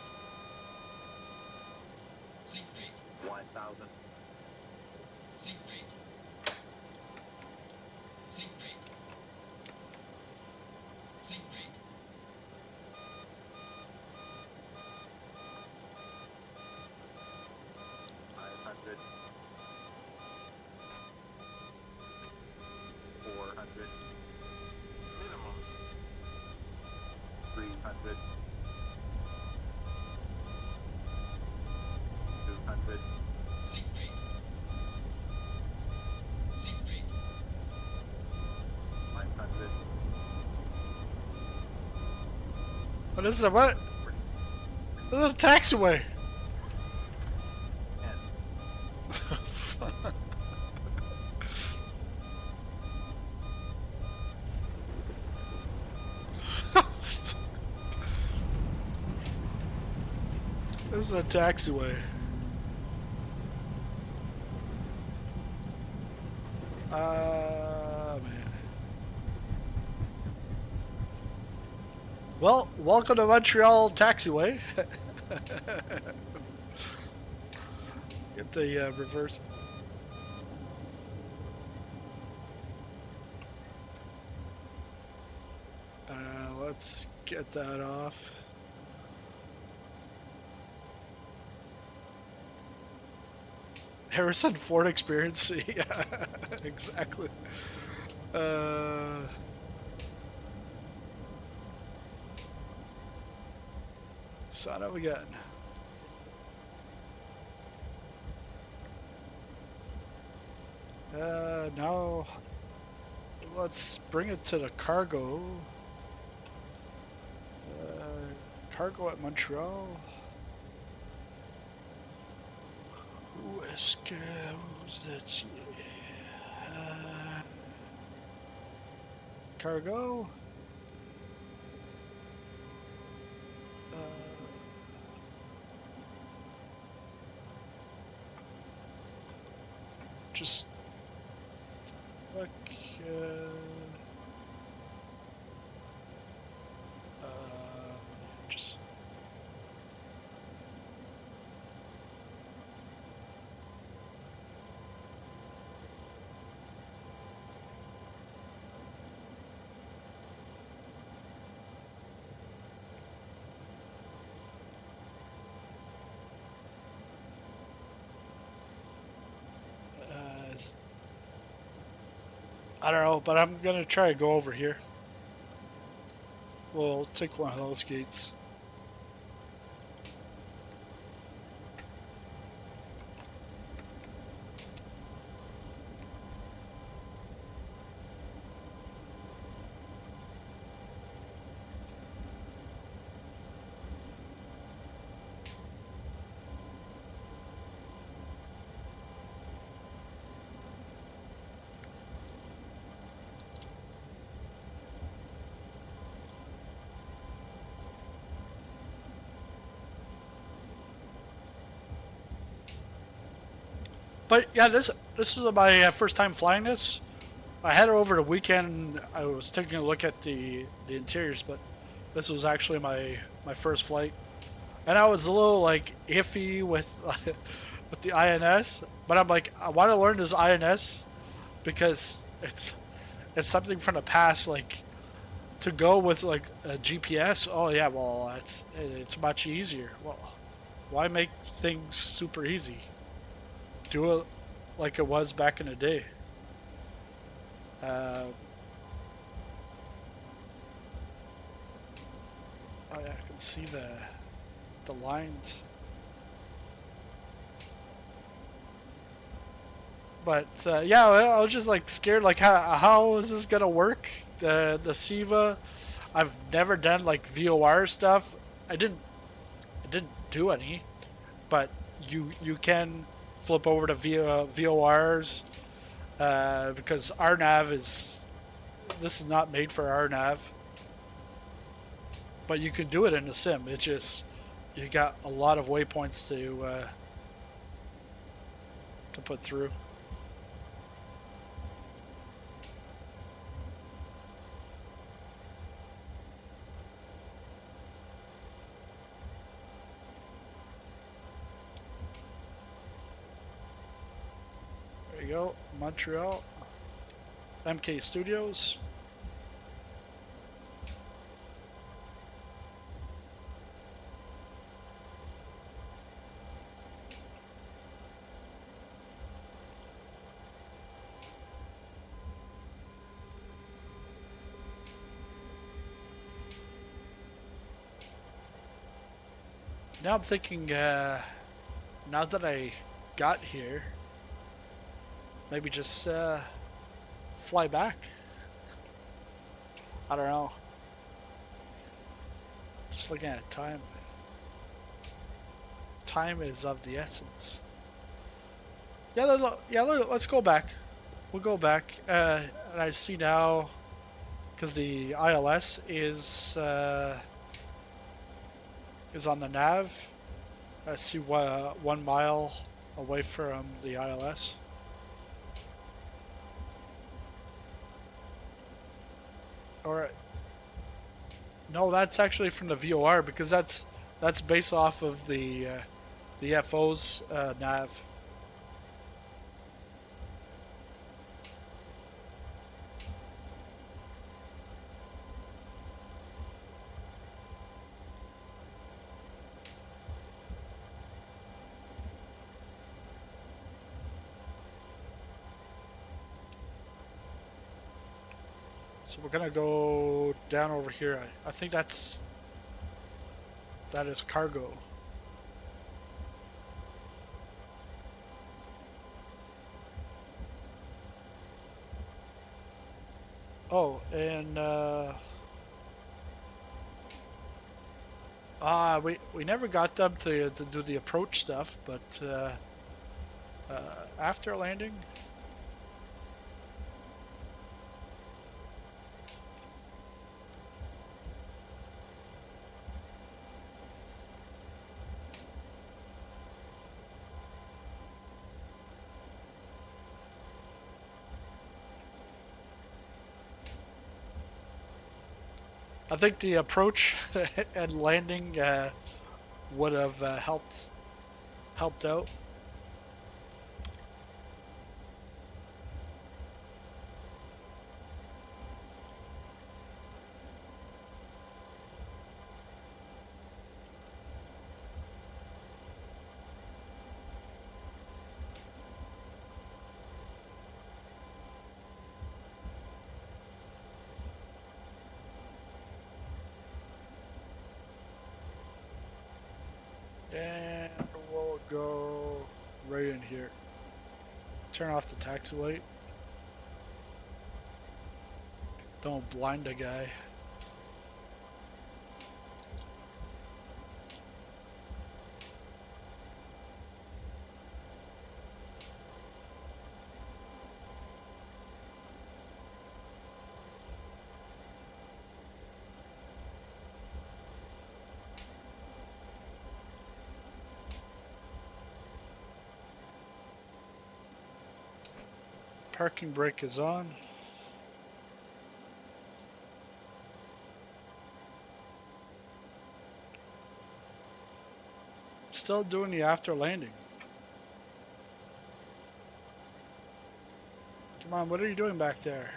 Seat rate. 1,000. Seat rate. Seat rate. Seat rate. 500. 400. Minimums. 300. 200. Seat rate. Seat rate. 500. What is it? What? This is a taxiway. 10. This is a taxiway. Man. Well, welcome to Montreal taxiway. Get the reverse. Let's get that off. Harrison Ford experience. Yeah, exactly. Son of a gun. Now let's bring it to the cargo. Cargo at Montreal. Who's that? Cargo. Just look. Just. I don't know, but I'm gonna try to go over here. We'll take one of those gates. But yeah, this is my first time flying this. I had it over the weekend. I was taking a look at the interiors, but this was actually my first flight, and I was a little like iffy with with the INS. But I'm like, I want to learn this INS because it's something from the past. Like to go with like a GPS. Oh yeah, well it's much easier. Well, why make things super easy? Do it like it was back in the day. Oh yeah, I can see the lines. But yeah, I was just like scared. Like how is this gonna work? The CIVA. I've never done like VOR stuff. I didn't do any, but you can flip over to VORs because RNAV this is not made for RNAV, but you can do it in a sim. It's just you got a lot of waypoints to put through. go. Montreal. MK Studios. Now I'm thinking, now that I got here, maybe just fly back. I don't know. Just looking at time. Time is of the essence. Yeah, let's go back. We'll go back. And I see now, because the ILS is on the nav. I see 1 mile away from the ILS. Alright. No, that's actually from the VOR, because that's based off of the FO's nav. So we're gonna go down over here. I think that is cargo. Oh, and we never got them to do the approach stuff, but after landing. I think the approach and landing would have helped out. And we'll go right in here. Turn off the taxi light. Don't blind a guy. Parking brake is on. Still doing the after landing. Come on, what are you doing back there?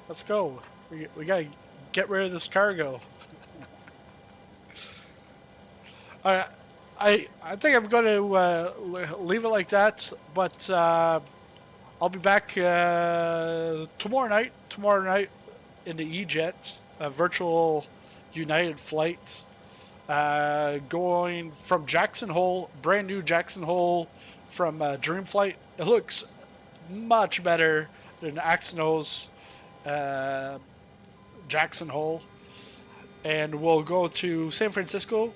Let's go. We gotta get rid of this cargo. Alright, I think I'm going to leave it like that, but I'll be back tomorrow night in the E-Jet, a virtual United flight, going from Jackson Hole, brand new Jackson Hole from Dreamflight. It looks much better than Axono's Jackson Hole. And we'll go to San Francisco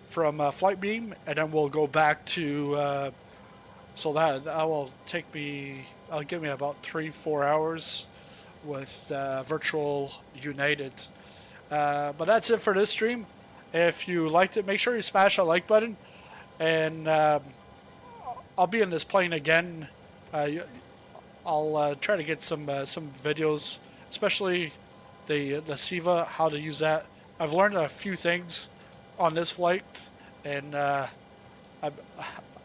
from Flightbeam, and then we'll go back to so that will take me, give me about 3-4 hours with virtual United. But that's it for this stream. If you liked it, make sure you smash that like button, and I'll be in this plane again. I'll try to get some videos, especially the CIVA, how to use that. I've learned a few things on this flight, and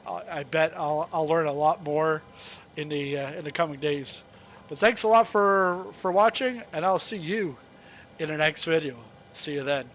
I bet I'll learn a lot more in the coming days. But thanks a lot for watching, and I'll see you in the next video. See you then.